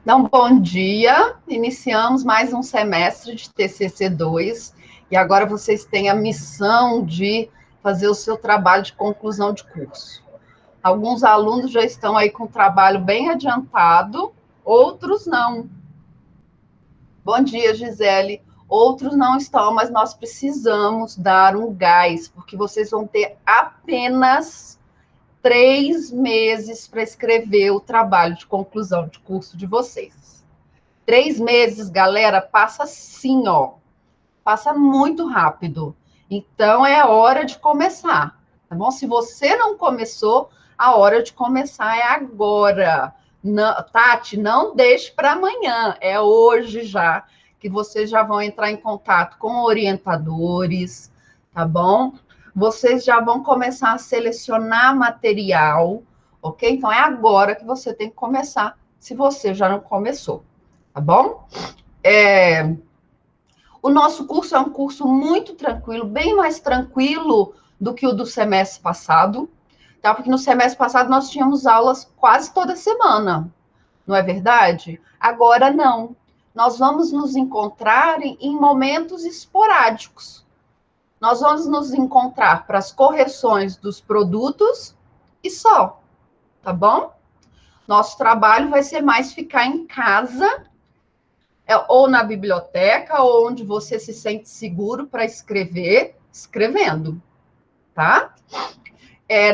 Então, bom dia. Iniciamos mais um semestre de TCC2 e agora vocês têm a missão de fazer o seu trabalho de conclusão de curso. Alguns alunos já estão aí com o trabalho bem adiantado, outros não. Bom dia, Gisele. Outros não estão, mas nós precisamos dar um gás, porque vocês vão ter apenas 3 meses para escrever o trabalho de conclusão de curso de vocês. 3 meses, galera, passa assim, ó. Passa muito rápido. Então, é hora de começar, tá bom? Se você não começou, a hora de começar é agora. Não, Tati, não deixe para amanhã. É hoje já que vocês já vão entrar em contato com orientadores, tá bom? Vocês já vão começar a selecionar material, ok? Então, é agora que você tem que começar, se você já não começou, tá bom? O nosso curso é um curso muito tranquilo, bem mais tranquilo do que o do semestre passado, tá? Porque no semestre passado nós tínhamos aulas quase toda semana, não é verdade? Agora não. Nós vamos nos encontrar em momentos esporádicos. Nós vamos nos encontrar para as correções dos produtos e só, tá bom? Nosso trabalho vai ser mais ficar em casa, ou na biblioteca, ou onde você se sente seguro para escrever, escrevendo, tá?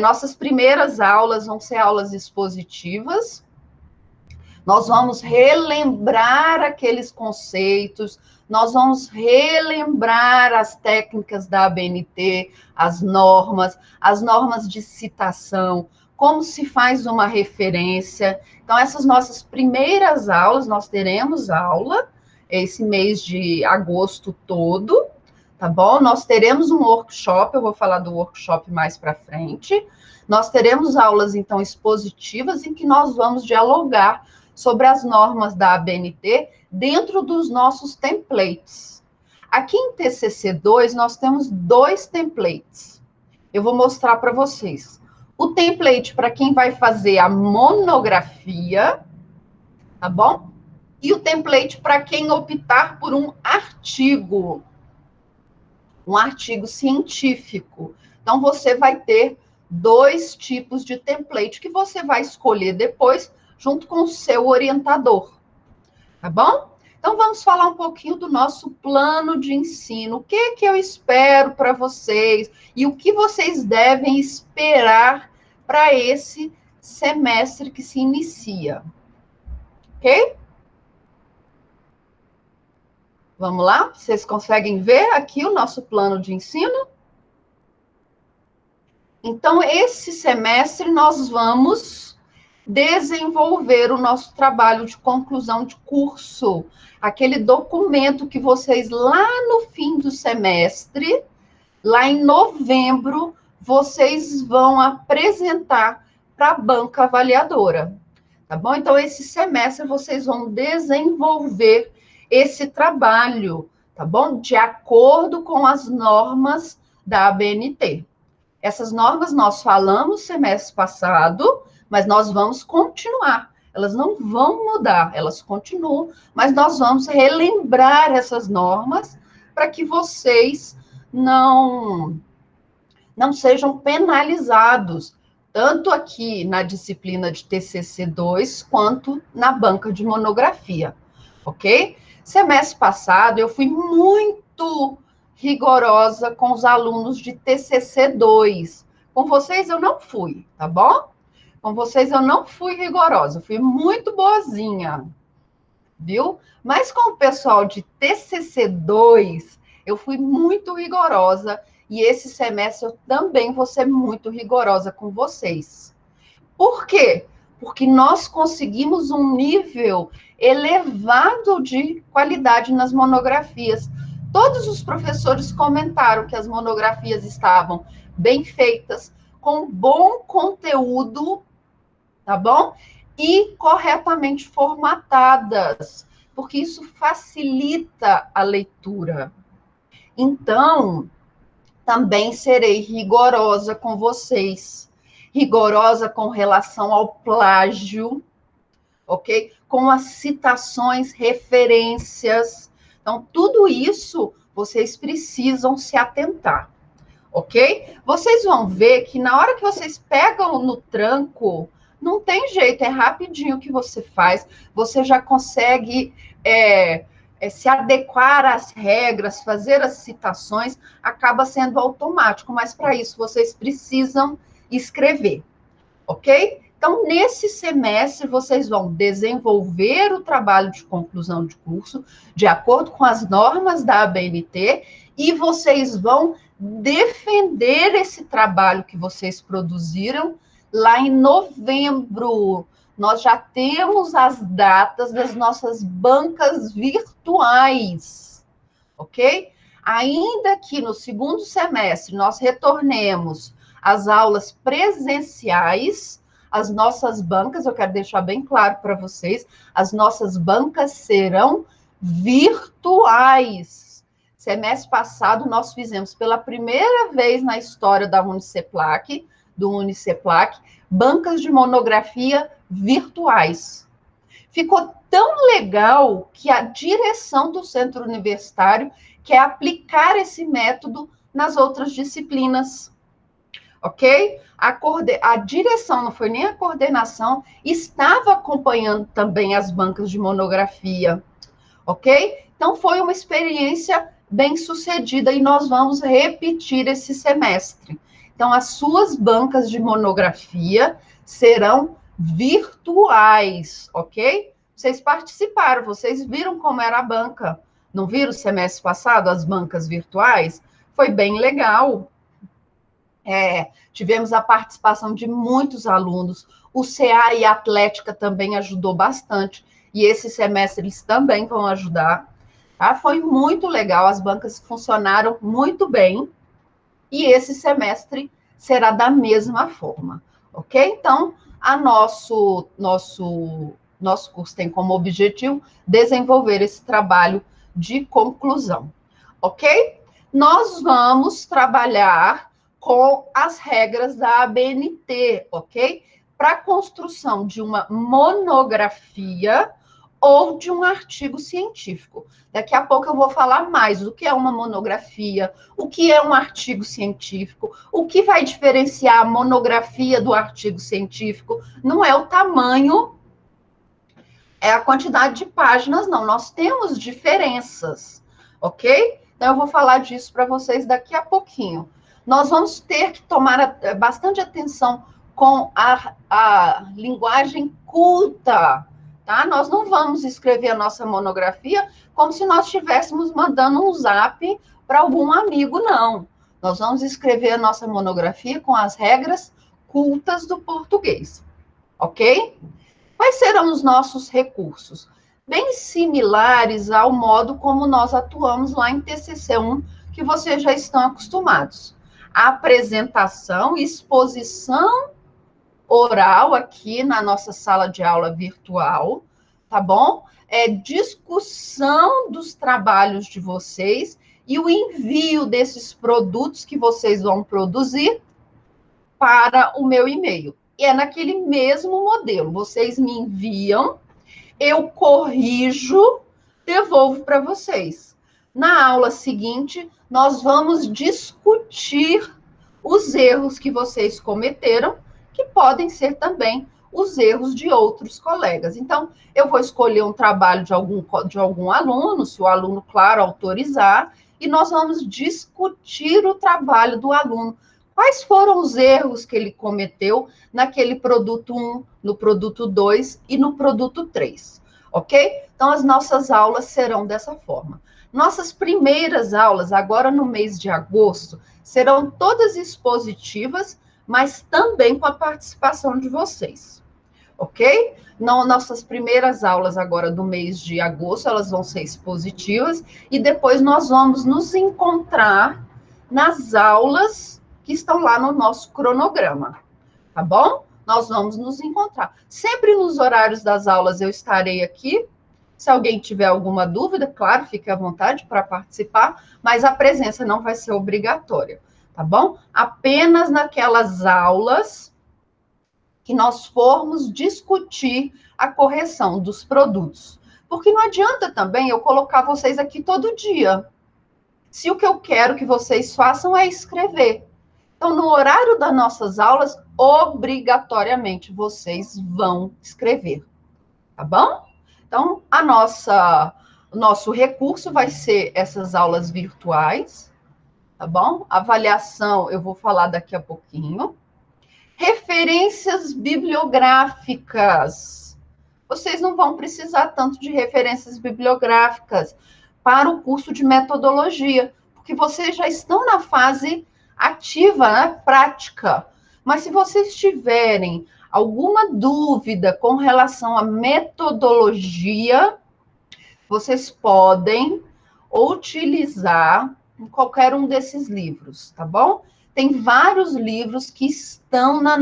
Nossas primeiras aulas vão ser aulas expositivas. Nós vamos relembrar aqueles conceitos, nós vamos relembrar as técnicas da ABNT, as normas de citação, como se faz uma referência. Então, essas nossas primeiras aulas, nós teremos aula esse mês de agosto todo, tá bom? Nós teremos um workshop, eu vou falar do workshop mais para frente. Nós teremos aulas, então, expositivas, em que nós vamos dialogar sobre as normas da ABNT dentro dos nossos templates. Aqui em TCC2, nós temos 2 templates. Eu vou mostrar para vocês. O template para quem vai fazer a monografia, tá bom? E o template para quem optar por um artigo científico. Então, você vai ter 2 tipos de template que você vai escolher depois, junto com o seu orientador, tá bom? Então, vamos falar um pouquinho do nosso plano de ensino. O que eu espero para vocês e o que vocês devem esperar para esse semestre que se inicia. Ok? Vamos lá? Vocês conseguem ver aqui o nosso plano de ensino? Então, esse semestre nós vamos desenvolver o nosso trabalho de conclusão de curso, aquele documento que vocês lá no fim do semestre, lá em novembro, vocês vão apresentar para a banca avaliadora, tá bom? Então, esse semestre vocês vão desenvolver esse trabalho, tá bom? De acordo com as normas da ABNT. Essas normas nós falamos semestre passado, mas nós vamos continuar. Elas não vão mudar, elas continuam, mas nós vamos relembrar essas normas para que vocês não sejam penalizados, tanto aqui na disciplina de TCC2, quanto na banca de monografia, ok? Semestre passado, eu fui muito rigorosa com os alunos de TCC2. Com vocês, eu não fui, tá bom? Com vocês, eu não fui rigorosa, fui muito boazinha, viu? Mas com o pessoal de TCC2, eu fui muito rigorosa e esse semestre eu também vou ser muito rigorosa com vocês. Por quê? Porque nós conseguimos um nível elevado de qualidade nas monografias. Todos os professores comentaram que as monografias estavam bem feitas, com bom conteúdo, tá bom? E corretamente formatadas, porque isso facilita a leitura. Então, também serei rigorosa com vocês, rigorosa com relação ao plágio, ok? Com as citações, referências. Então, tudo isso vocês precisam se atentar, ok? Vocês vão ver que na hora que vocês pegam no tranco, não tem jeito, é rapidinho que você faz, você já consegue se adequar às regras, fazer as citações, acaba sendo automático, mas para isso vocês precisam escrever, ok? Então, nesse semestre, vocês vão desenvolver o trabalho de conclusão de curso, de acordo com as normas da ABNT, e vocês vão defender esse trabalho que vocês produziram lá em novembro. Nós já temos as datas das nossas bancas virtuais, ok? Ainda que no segundo semestre nós retornemos às aulas presenciais, as nossas bancas, eu quero deixar bem claro para vocês, as nossas bancas serão virtuais. Semestre passado, nós fizemos pela primeira vez na história da Uniceplac, do Uniceplac, bancas de monografia virtuais. Ficou tão legal que a direção do centro universitário quer aplicar esse método nas outras disciplinas, ok? A direção, não foi nem a coordenação, estava acompanhando também as bancas de monografia, ok? Então, foi uma experiência bem sucedida e nós vamos repetir esse semestre. Então, as suas bancas de monografia serão virtuais, ok? Vocês participaram, vocês viram como era a banca. Não viram o semestre passado as bancas virtuais? Foi bem legal. Tivemos a participação de muitos alunos. O CA e a Atlética também ajudou bastante. E esse semestre eles também vão ajudar. Tá? Foi muito legal, as bancas funcionaram muito bem. E esse semestre será da mesma forma, ok? Então, nosso curso tem como objetivo desenvolver esse trabalho de conclusão, ok? Nós vamos trabalhar com as regras da ABNT, ok? Para a construção de uma monografia ou de um artigo científico. Daqui a pouco eu vou falar mais do que é uma monografia, o que é um artigo científico, o que vai diferenciar a monografia do artigo científico. Não é o tamanho, é a quantidade de páginas, não. Nós temos diferenças, ok? Então, eu vou falar disso para vocês daqui a pouquinho. Nós vamos ter que tomar bastante atenção com a linguagem culta, tá? Nós não vamos escrever a nossa monografia como se nós estivéssemos mandando um zap para algum amigo, não. Nós vamos escrever a nossa monografia com as regras cultas do português, ok? Quais serão os nossos recursos? Bem similares ao modo como nós atuamos lá em TCC1, que vocês já estão acostumados. A apresentação, exposição oral aqui na nossa sala de aula virtual, tá bom? Discussão dos trabalhos de vocês e o envio desses produtos que vocês vão produzir para o meu e-mail. E é naquele mesmo modelo. Vocês me enviam, eu corrijo, devolvo para vocês. Na aula seguinte, nós vamos discutir os erros que vocês cometeram, que podem ser também os erros de outros colegas. Então, eu vou escolher um trabalho de algum aluno, se o aluno, claro, autorizar, e nós vamos discutir o trabalho do aluno. Quais foram os erros que ele cometeu naquele produto 1, no produto 2 e no produto 3, ok? Então, as nossas aulas serão dessa forma. Nossas primeiras aulas, agora no mês de agosto, serão todas expositivas, mas também com a participação de vocês, ok? Nossas primeiras aulas agora do mês de agosto, elas vão ser expositivas, e depois nós vamos nos encontrar nas aulas que estão lá no nosso cronograma, tá bom? Nós vamos nos encontrar. Sempre nos horários das aulas eu estarei aqui. Se alguém tiver alguma dúvida, claro, fique à vontade para participar, mas a presença não vai ser obrigatória, tá bom? Apenas naquelas aulas que nós formos discutir a correção dos produtos. Porque não adianta também eu colocar vocês aqui todo dia, se o que eu quero que vocês façam é escrever. Então, no horário das nossas aulas, obrigatoriamente, vocês vão escrever, tá bom? Então, o nosso recurso vai ser essas aulas virtuais, tá bom? Avaliação, eu vou falar daqui a pouquinho. Referências bibliográficas. Vocês não vão precisar tanto de referências bibliográficas para o curso de metodologia, porque vocês já estão na fase ativa, né? Prática. Mas se vocês tiverem alguma dúvida com relação à metodologia, vocês podem utilizar qualquer um desses livros, tá bom? Tem vários livros que estão na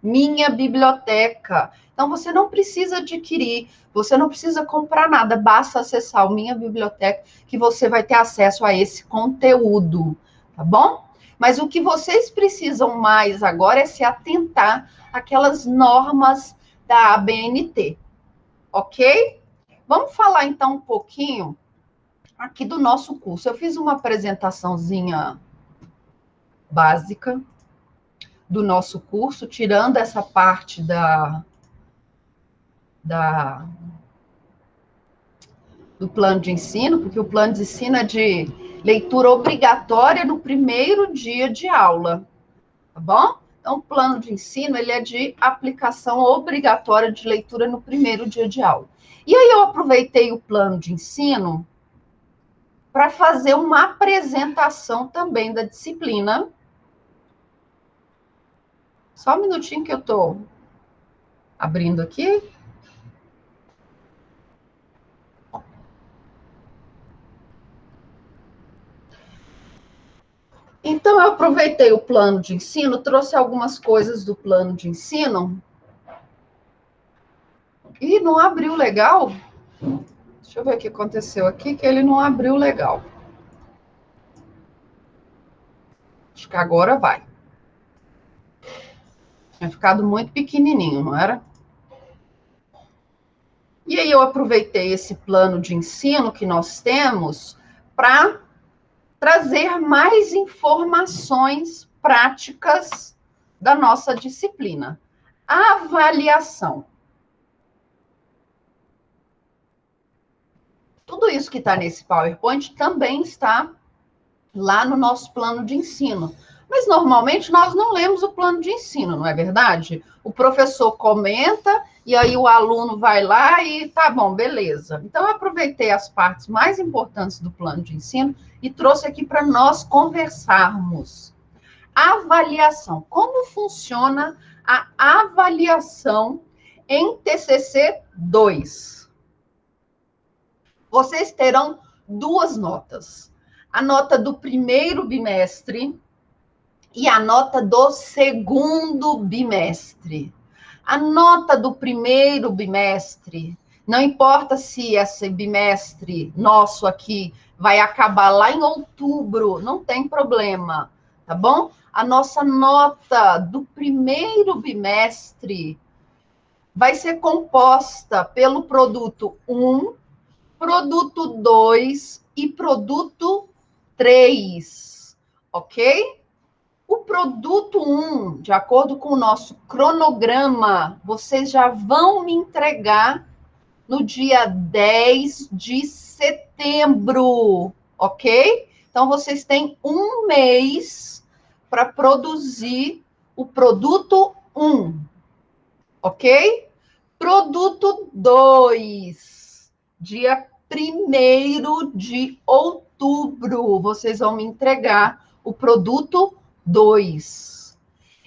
minha biblioteca. Então, você não precisa adquirir, você não precisa comprar nada, basta acessar o Minha Biblioteca que você vai ter acesso a esse conteúdo, tá bom? Mas o que vocês precisam mais agora é se atentar àquelas normas da ABNT, ok? Vamos falar, então, um pouquinho aqui do nosso curso. Eu fiz uma apresentaçãozinha básica do nosso curso, tirando essa parte do plano de ensino, porque o plano de ensino é de leitura obrigatória no primeiro dia de aula, tá bom? Então, o plano de ensino, ele é de aplicação obrigatória de leitura no primeiro dia de aula. E aí eu aproveitei o plano de ensino para fazer uma apresentação também da disciplina. Só um minutinho que eu estou abrindo aqui. Então, eu aproveitei o plano de ensino, trouxe algumas coisas do plano de ensino. E não abriu legal. Deixa eu ver o que aconteceu aqui, que ele não abriu legal. Acho que agora vai. Tinha ficado muito pequenininho, não era? E aí eu aproveitei esse plano de ensino que nós temos para trazer mais informações práticas da nossa disciplina. Avaliação. Tudo isso que está nesse PowerPoint também está lá no nosso plano de ensino. Mas, normalmente, nós não lemos o plano de ensino, não é verdade? O professor comenta e aí o aluno vai lá e tá bom, beleza. Então, eu aproveitei as partes mais importantes do plano de ensino e trouxe aqui para nós conversarmos. Avaliação. Como funciona a avaliação em TCC 2? Vocês terão duas notas. A nota do primeiro bimestre e a nota do segundo bimestre. A nota do primeiro bimestre, não importa se esse bimestre nosso aqui vai acabar lá em outubro, não tem problema, tá bom? A nossa nota do primeiro bimestre vai ser composta pelo produto 1, produto 2 e produto 3, ok? O produto 1, de acordo com o nosso cronograma, vocês já vão me entregar no dia 10 de setembro, ok? Então, vocês têm um mês para produzir o produto 1, ok? Produto 2, dia 1º de outubro, vocês vão me entregar o produto 2.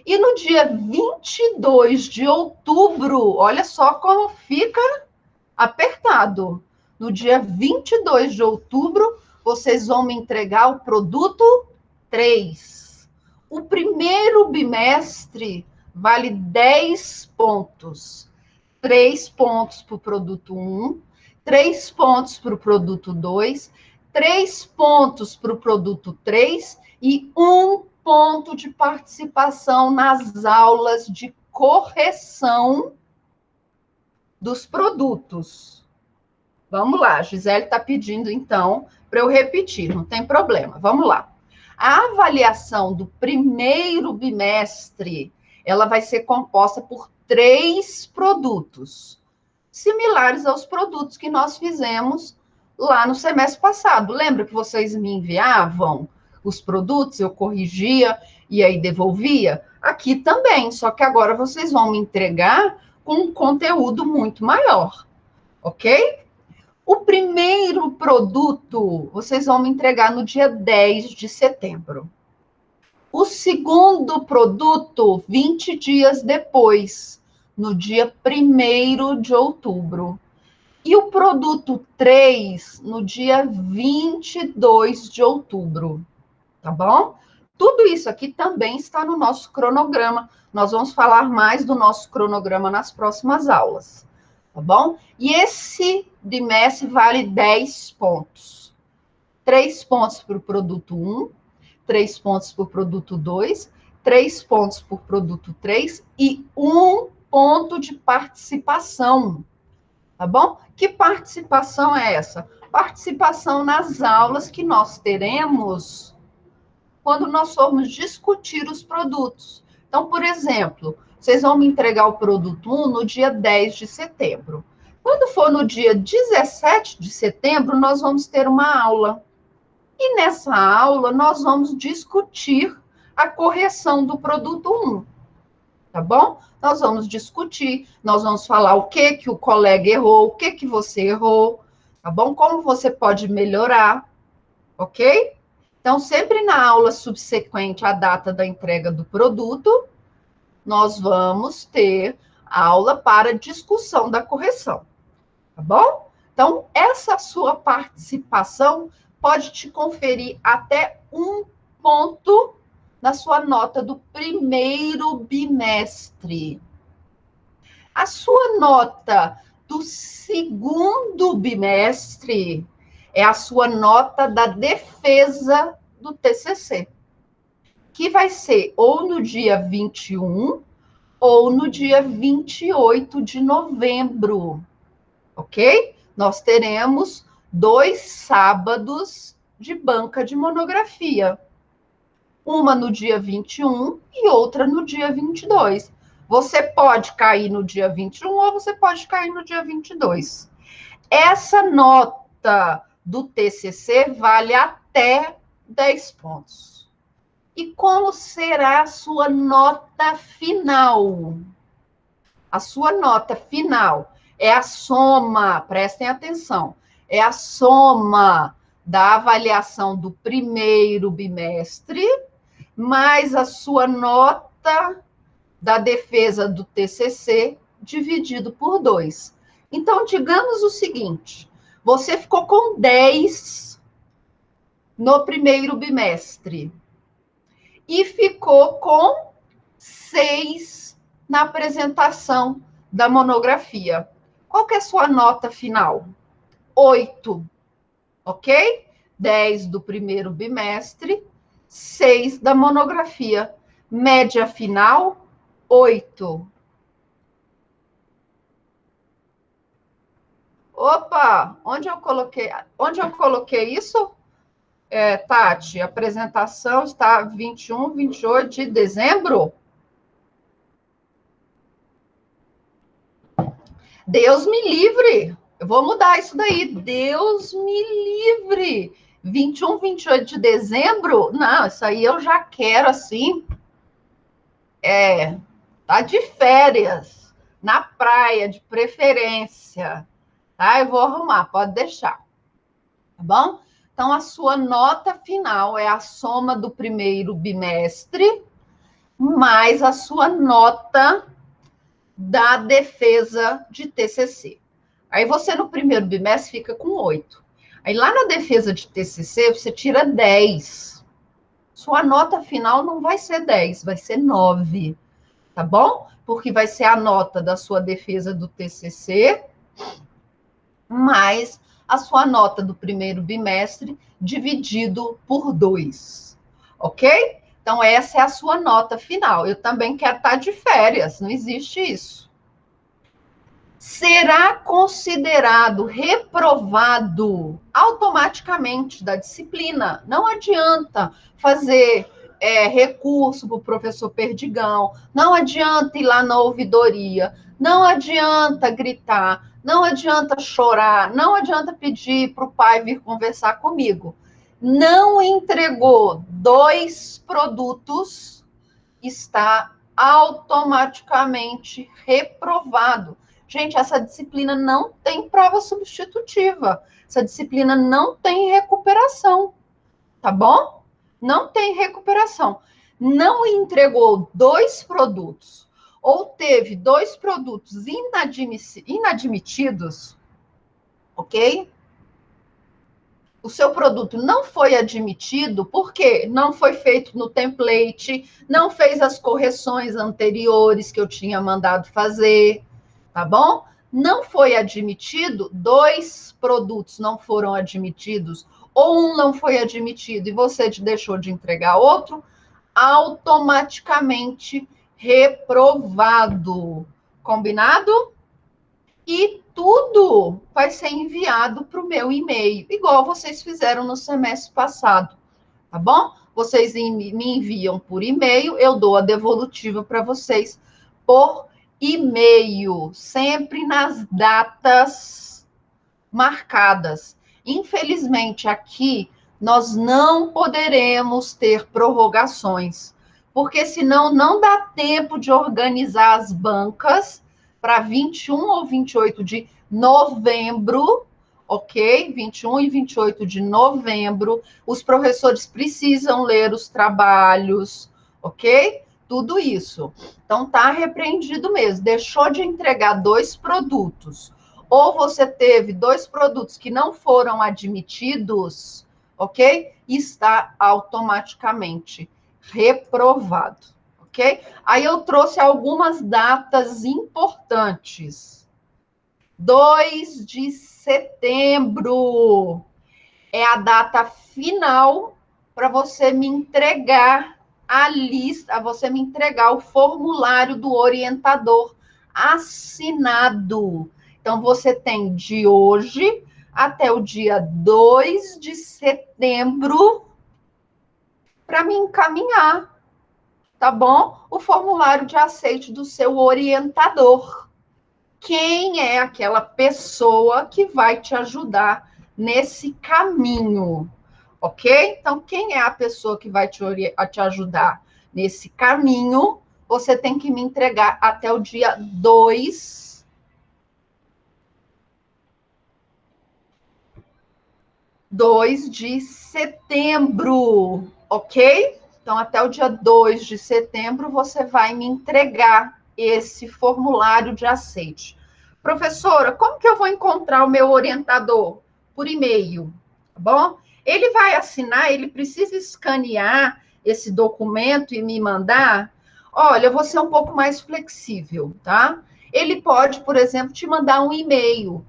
E no dia 22 de outubro, olha só como fica apertado. No dia 22 de outubro, vocês vão me entregar o produto 3. O primeiro bimestre vale 10 pontos. 3 pontos para o produto 1, 3 pontos para o produto 2, 3 pontos para o produto 3 e 1 ponto de participação nas aulas de correção dos produtos. Vamos lá, a Gisele está pedindo, então, para eu repetir, não tem problema. Vamos lá. A avaliação do primeiro bimestre, ela vai ser composta por 3 produtos, similares aos produtos que nós fizemos lá no semestre passado. Lembra que vocês me enviavam os produtos, eu corrigia e aí devolvia? Aqui também, só que agora vocês vão me entregar com um conteúdo muito maior, ok? O primeiro produto, vocês vão me entregar no dia 10 de setembro. O segundo produto, 20 dias depois, no dia 1º de outubro. E o produto 3, no dia 22 de outubro. Tá bom? Tudo isso aqui também está no nosso cronograma. Nós vamos falar mais do nosso cronograma nas próximas aulas. Tá bom? E esse bimestre vale 10 pontos. 3 pontos para o produto 1, 3 pontos para o produto 2, 3 pontos para o produto 3 e 1 ponto de participação. Tá bom? Que participação é essa? Participação nas aulas que nós teremos quando nós formos discutir os produtos. Então, por exemplo, vocês vão me entregar o produto 1 no dia 10 de setembro. Quando for no dia 17 de setembro, nós vamos ter uma aula. E nessa aula, nós vamos discutir a correção do produto 1. Tá bom? Nós vamos discutir, nós vamos falar o que o colega errou, o que você errou, tá bom? Como você pode melhorar, ok? Então, sempre na aula subsequente à data da entrega do produto, nós vamos ter aula para discussão da correção, tá bom? Então, essa sua participação pode te conferir até 1 ponto na sua nota do primeiro bimestre. A sua nota do segundo bimestre é a sua nota da defesa do TCC, que vai ser ou no dia 21 ou no dia 28 de novembro, ok? Nós teremos 2 sábados de banca de monografia. Uma no dia 21 e outra no dia 22. Você pode cair no dia 21 ou você pode cair no dia 22. Essa nota do TCC vale até 10 pontos. E como será a sua nota final? A sua nota final é a soma, prestem atenção, é a soma da avaliação do primeiro bimestre mais a sua nota da defesa do TCC dividido por 2. Então, digamos o seguinte, você ficou com 10 no primeiro bimestre e ficou com 6 na apresentação da monografia. Qual que é a sua nota final? 8, ok? 10 do primeiro bimestre, 6 da monografia. Média final, 8. Opa, onde eu coloquei isso? Tati, a apresentação está 21, 28 de dezembro? Deus me livre. Eu vou mudar isso daí. Deus me livre. 21, 28 de dezembro? Não, isso aí eu já quero, assim. Tá de férias, na praia, de preferência. Tá? Eu vou arrumar, pode deixar. Tá bom? Então, a sua nota final é a soma do primeiro bimestre, mais a sua nota da defesa de TCC. Aí você, no primeiro bimestre, fica com 8. Aí, lá na defesa de TCC, você tira 10. Sua nota final não vai ser 10, vai ser 9. Tá bom? Porque vai ser a nota da sua defesa do TCC, mais a sua nota do primeiro bimestre, dividido por 2. Ok? Então, essa é a sua nota final. Eu também quero estar de férias, não existe isso. Será considerado reprovado automaticamente da disciplina. Não adianta fazer recurso para o professor Perdigão, não adianta ir lá na ouvidoria, não adianta gritar, não adianta chorar, não adianta pedir para o pai vir conversar comigo. Não entregou 2 produtos, está automaticamente reprovado. Gente, essa disciplina não tem prova substitutiva. Essa disciplina não tem recuperação, tá bom? Não tem recuperação. Não entregou 2 produtos ou teve 2 produtos inadmitidos, ok? O seu produto não foi admitido porque não foi feito no template, não fez as correções anteriores que eu tinha mandado fazer, tá bom? Não foi admitido, 2 produtos não foram admitidos, ou um não foi admitido e você deixou de entregar outro, automaticamente reprovado. Combinado? E tudo vai ser enviado para o meu e-mail, igual vocês fizeram no semestre passado, tá bom? Vocês me enviam por e-mail, eu dou a devolutiva para vocês por e-mail, sempre nas datas marcadas. Infelizmente, aqui nós não poderemos ter prorrogações, porque senão não dá tempo de organizar as bancas para 21 ou 28 de novembro, ok? 21 e 28 de novembro, os professores precisam ler os trabalhos, ok? Tudo isso. Então, tá repreendido mesmo. Deixou de entregar 2 produtos, ou você teve 2 produtos que não foram admitidos, ok? Está automaticamente reprovado, ok? Aí eu trouxe algumas datas importantes. 2 de setembro é a data final para você me entregar a lista, você me entregar o formulário do orientador assinado. Então, você tem de hoje até o dia 2 de setembro para me encaminhar, tá bom? O formulário de aceite do seu orientador. Quem é aquela pessoa que vai te ajudar nesse caminho, ok? Então, quem é a pessoa que vai te ajudar nesse caminho? Você tem que me entregar até o dia 2 de setembro, ok? Então, até o dia 2 de setembro, você vai me entregar esse formulário de aceite. Professora, como que eu vou encontrar o meu orientador? Por e-mail, tá bom? Ele vai assinar, ele precisa escanear esse documento e me mandar. Olha, eu vou ser um pouco mais flexível, tá? Ele pode, por exemplo, te mandar um e-mail.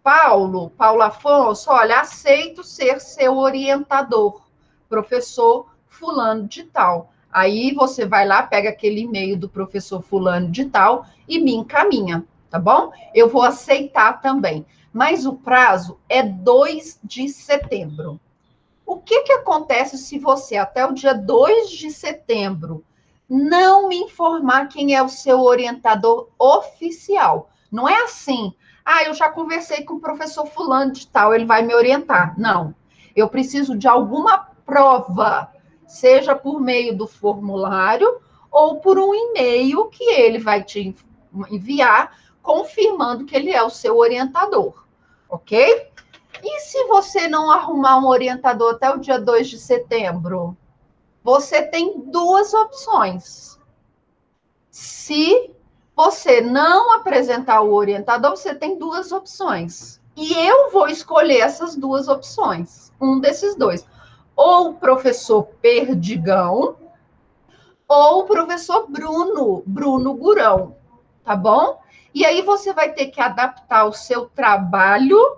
Paulo Afonso, olha, aceito ser seu orientador, professor fulano de tal. Aí você vai lá, pega aquele e-mail do professor fulano de tal e me encaminha, tá bom? Eu vou aceitar também. Mas o prazo é 2 de setembro. O que acontece se você, até o dia 2 de setembro, não me informar quem é o seu orientador oficial? Não é assim, eu já conversei com o professor fulano de tal, ele vai me orientar. Não, eu preciso de alguma prova, seja por meio do formulário ou por um e-mail que ele vai te enviar, confirmando que ele é o seu orientador, ok? E se você não arrumar um orientador até o dia 2 de setembro? Você tem 2 opções. Se você não apresentar o orientador, você tem 2 opções. E eu vou escolher essas 2 opções. Um desses 2. Ou o professor Perdigão, ou o professor Bruno Gurão. Tá bom? E aí você vai ter que adaptar o seu trabalho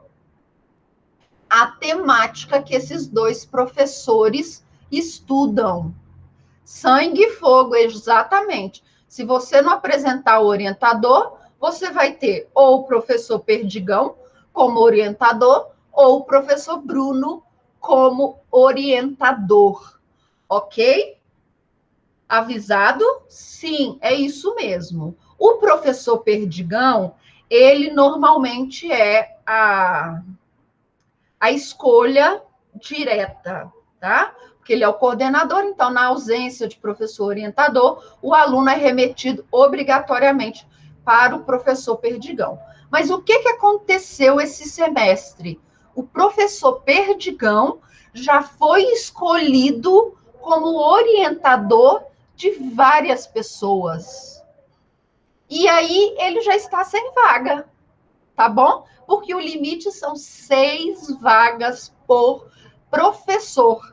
à temática que esses 2 professores estudam. Sangue e fogo, exatamente. Se você não apresentar o orientador, você vai ter ou o professor Perdigão como orientador, ou o professor Bruno como orientador. Ok? Avisado? Sim, é isso mesmo. O professor Perdigão, ele normalmente é a escolha direta, tá? Porque ele é o coordenador, então, na ausência de professor orientador, o aluno é remetido obrigatoriamente para o professor Perdigão. Mas o que aconteceu esse semestre? O professor Perdigão já foi escolhido como orientador de várias pessoas. E aí ele já está sem vaga, tá bom? Porque o limite são 6 vagas por professor,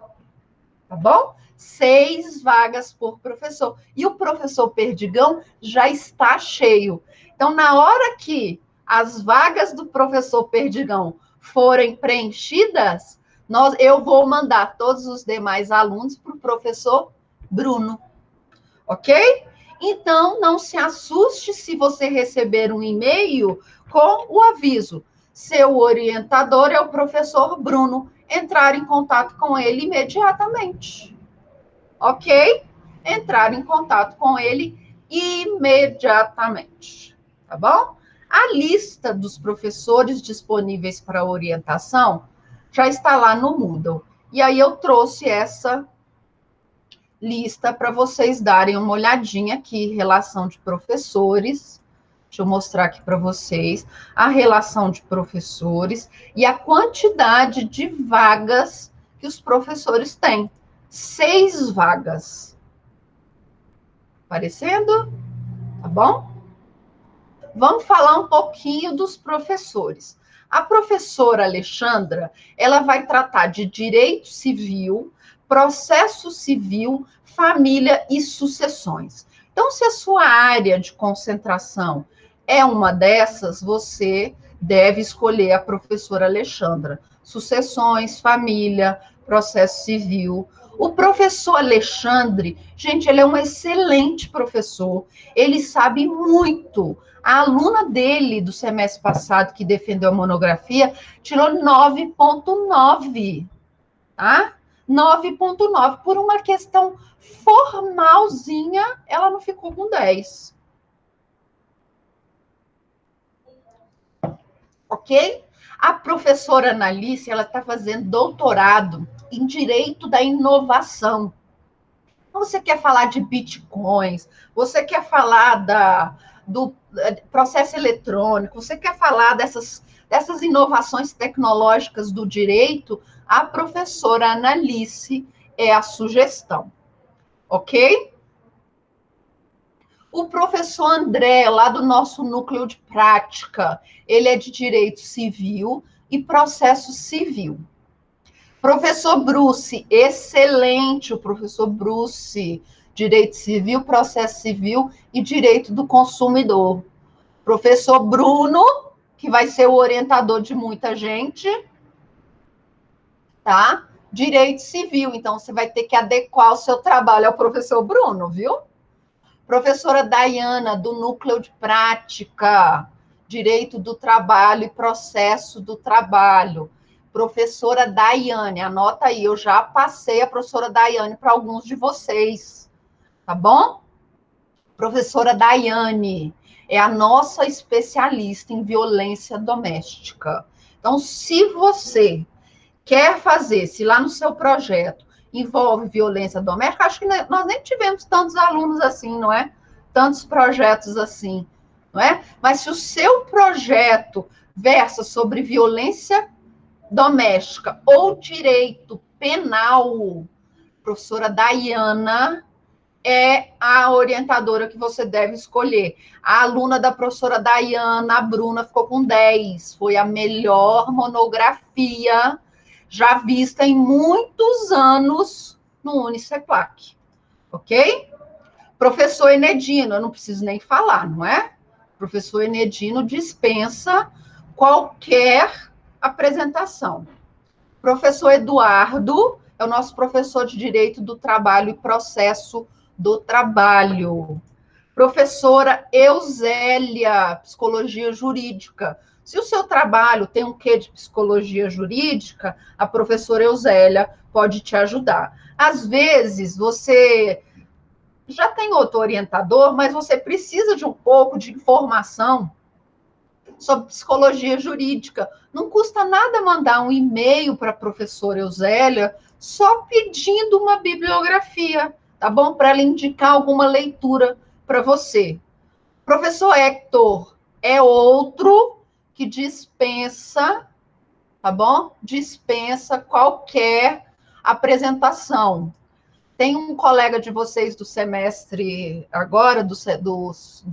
tá bom? 6 vagas por professor. E o professor Perdigão já está cheio. Então, na hora que as vagas do professor Perdigão forem preenchidas, eu vou mandar todos os demais alunos para o professor Bruno, ok? Então, não se assuste se você receber um e-mail com o aviso. Seu orientador é o professor Bruno. Entrar em contato com ele imediatamente. Ok? Entrar em contato com ele imediatamente. Tá bom? A lista dos professores disponíveis para orientação já está lá no Moodle. E aí eu trouxe essa lista para vocês darem uma olhadinha aqui, relação de professores. Deixa eu mostrar aqui para vocês a relação de professores e a quantidade de vagas que os professores têm. 6 vagas. Aparecendo? Tá bom? Vamos falar um pouquinho dos professores. A professora Alexandra, ela vai tratar de direito civil, processo civil, família e sucessões. Então, se a sua área de concentração é uma dessas, você deve escolher a professora Alexandra. Sucessões, família, processo civil. O professor Alexandre, gente, ele é um excelente professor. Ele sabe muito. A aluna dele do semestre passado, que defendeu a monografia, tirou 9,9, tá? 9,9. Por uma questão formalzinha, ela não ficou com 10. Ok? A professora Analice, ela está fazendo doutorado em Direito da Inovação. Você quer falar de bitcoins, você quer falar do processo eletrônico, você quer falar dessas inovações tecnológicas do direito, a professora Analice é a sugestão, ok? O professor André, lá do nosso núcleo de prática, ele é de direito civil e processo civil. Professor Bruce, excelente o professor Bruce, direito civil, processo civil e direito do consumidor. Professor Bruno, que vai ser o orientador de muita gente, tá? Direito civil, então você vai ter que adequar o seu trabalho ao professor Bruno, viu? Professora Dayana, do núcleo de prática, direito do trabalho e processo do trabalho. Professora Daiane, anota aí, eu já passei a professora Daiane para alguns de vocês, tá bom? Professora Daiane é a nossa especialista em violência doméstica. Então, se você quer fazer, se lá no seu projeto envolve violência doméstica, acho que nós nem tivemos tantos alunos assim, não é? Tantos projetos assim, não é? Mas se o seu projeto versa sobre violência doméstica ou direito penal, professora Dayana é a orientadora que você deve escolher. A aluna da professora Dayana, a Bruna, ficou com 10. Foi a melhor monografia já vista em muitos anos no Uniceplac. Ok? Professor Enedino, eu não preciso nem falar, não é? Professor Enedino dispensa qualquer apresentação. Professor Eduardo é o nosso professor de Direito do Trabalho e Processo do Trabalho. Professora Eusélia, Psicologia Jurídica. Se o seu trabalho tem um quê de psicologia jurídica, a professora Eusélia pode te ajudar. Às vezes, você já tem outro orientador, mas você precisa de um pouco de informação sobre psicologia jurídica. Não custa nada mandar um e-mail para a professora Eusélia só pedindo uma bibliografia, tá bom? Para ela indicar alguma leitura para você. Professor Hector é outro que dispensa, tá bom? Dispensa qualquer apresentação. Tem um colega de vocês do semestre agora, do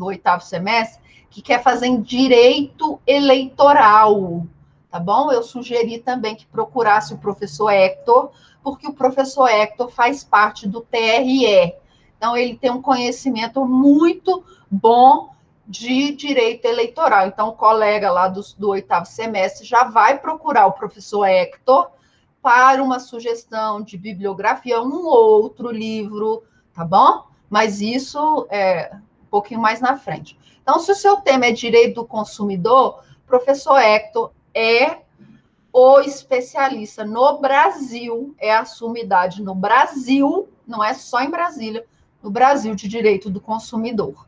oitavo semestre, que quer fazer em direito eleitoral, tá bom? Eu sugeri também que procurasse o professor Hector, porque o professor Hector faz parte do TRE. Então, ele tem um conhecimento muito bom de direito eleitoral. Então, o colega lá do oitavo semestre já vai procurar o professor Hector para uma sugestão de bibliografia, um outro livro, tá bom? Mas isso é um pouquinho mais na frente. Então, se o seu tema é direito do consumidor, professor Hector é o especialista no Brasil, é a sumidade no Brasil, não é só em Brasília, no Brasil de direito do consumidor.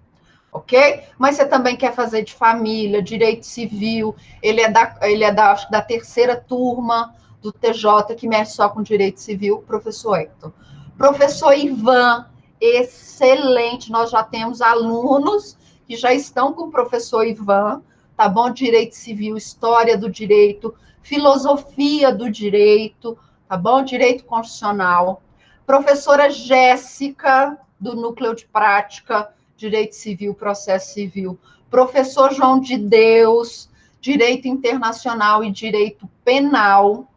Ok? Mas você também quer fazer de família, direito civil, ele é da terceira turma do TJ, que mexe só com direito civil, professor Hector. Professor Ivan, excelente, nós já temos alunos que já estão com o professor Ivan, tá bom? Direito civil, história do direito, filosofia do direito, tá bom? Direito constitucional. Professora Jéssica, do Núcleo de Prática, Direito Civil, Processo Civil. Professor João de Deus, Direito Internacional e Direito Penal.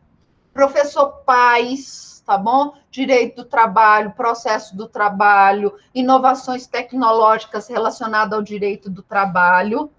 Professor Paes, tá bom? Direito do Trabalho, Processo do Trabalho, Inovações Tecnológicas relacionadas ao direito do trabalho.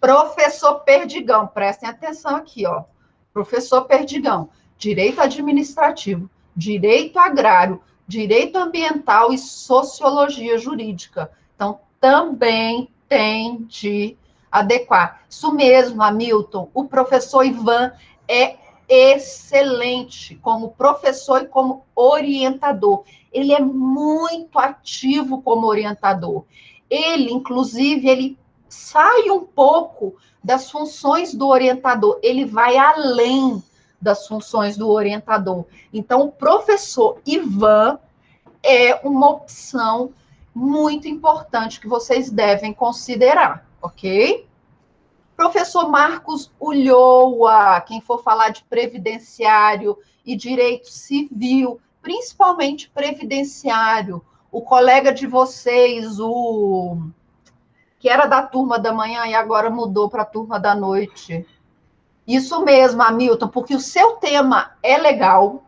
Professor Perdigão, prestem atenção aqui, ó. Professor Perdigão, Direito Administrativo, Direito Agrário, Direito Ambiental e Sociologia Jurídica. Então, também tem de adequar. Isso mesmo, Hamilton, o professor Ivan é excelente como professor e como orientador. Ele é muito ativo como orientador. Ele, inclusive, ele sai um pouco das funções do orientador, ele vai além das funções do orientador. Então, o professor Ivan é uma opção muito importante que vocês devem considerar, ok? Professor Marcos Ulloa, quem for falar de previdenciário e direito civil, principalmente previdenciário, o colega de vocês, o que era da turma da manhã e agora mudou para a turma da noite. Isso mesmo, Hamilton, porque o seu tema é legal,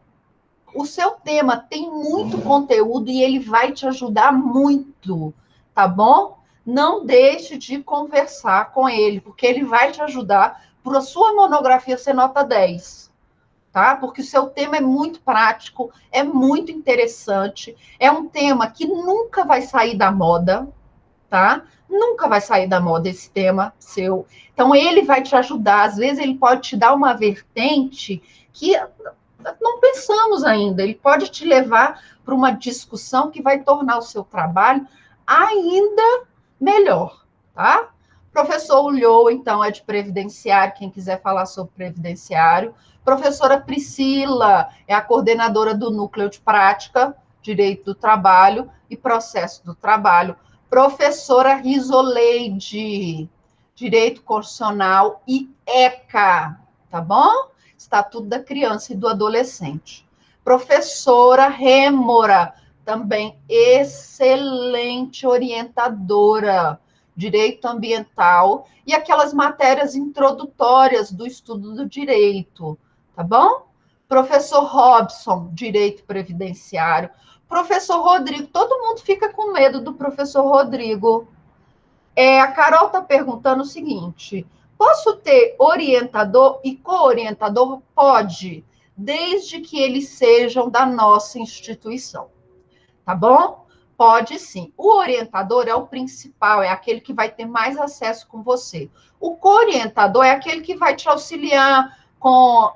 o seu tema tem muito conteúdo e ele vai te ajudar muito, tá bom? Não deixe de conversar com ele, porque ele vai te ajudar para a sua monografia ser nota 10, tá? Porque o seu tema é muito prático, é muito interessante, é um tema que nunca vai sair da moda, tá? Nunca vai sair da moda esse tema seu. Então, ele vai te ajudar. Às vezes, ele pode te dar uma vertente que não pensamos ainda. Ele pode te levar para uma discussão que vai tornar o seu trabalho ainda melhor, tá? Professor Ulloa, então, é de previdenciário, quem quiser falar sobre previdenciário. Professora Priscila é a coordenadora do Núcleo de Prática, Direito do Trabalho e Processo do Trabalho. Professora Risoleide, Direito Constitucional e ECA, tá bom? Estatuto da Criança e do Adolescente. Professora Rêmora, também excelente orientadora, Direito Ambiental e aquelas matérias introdutórias do estudo do direito, tá bom? Professor Robson, Direito Previdenciário. Professor Rodrigo, todo mundo fica com medo do professor Rodrigo. A Carol está perguntando o seguinte: posso ter orientador e co-orientador? Pode, desde que eles sejam da nossa instituição. Tá bom? Pode sim. O orientador é o principal, é aquele que vai ter mais acesso com você. O co-orientador é aquele que vai te auxiliar com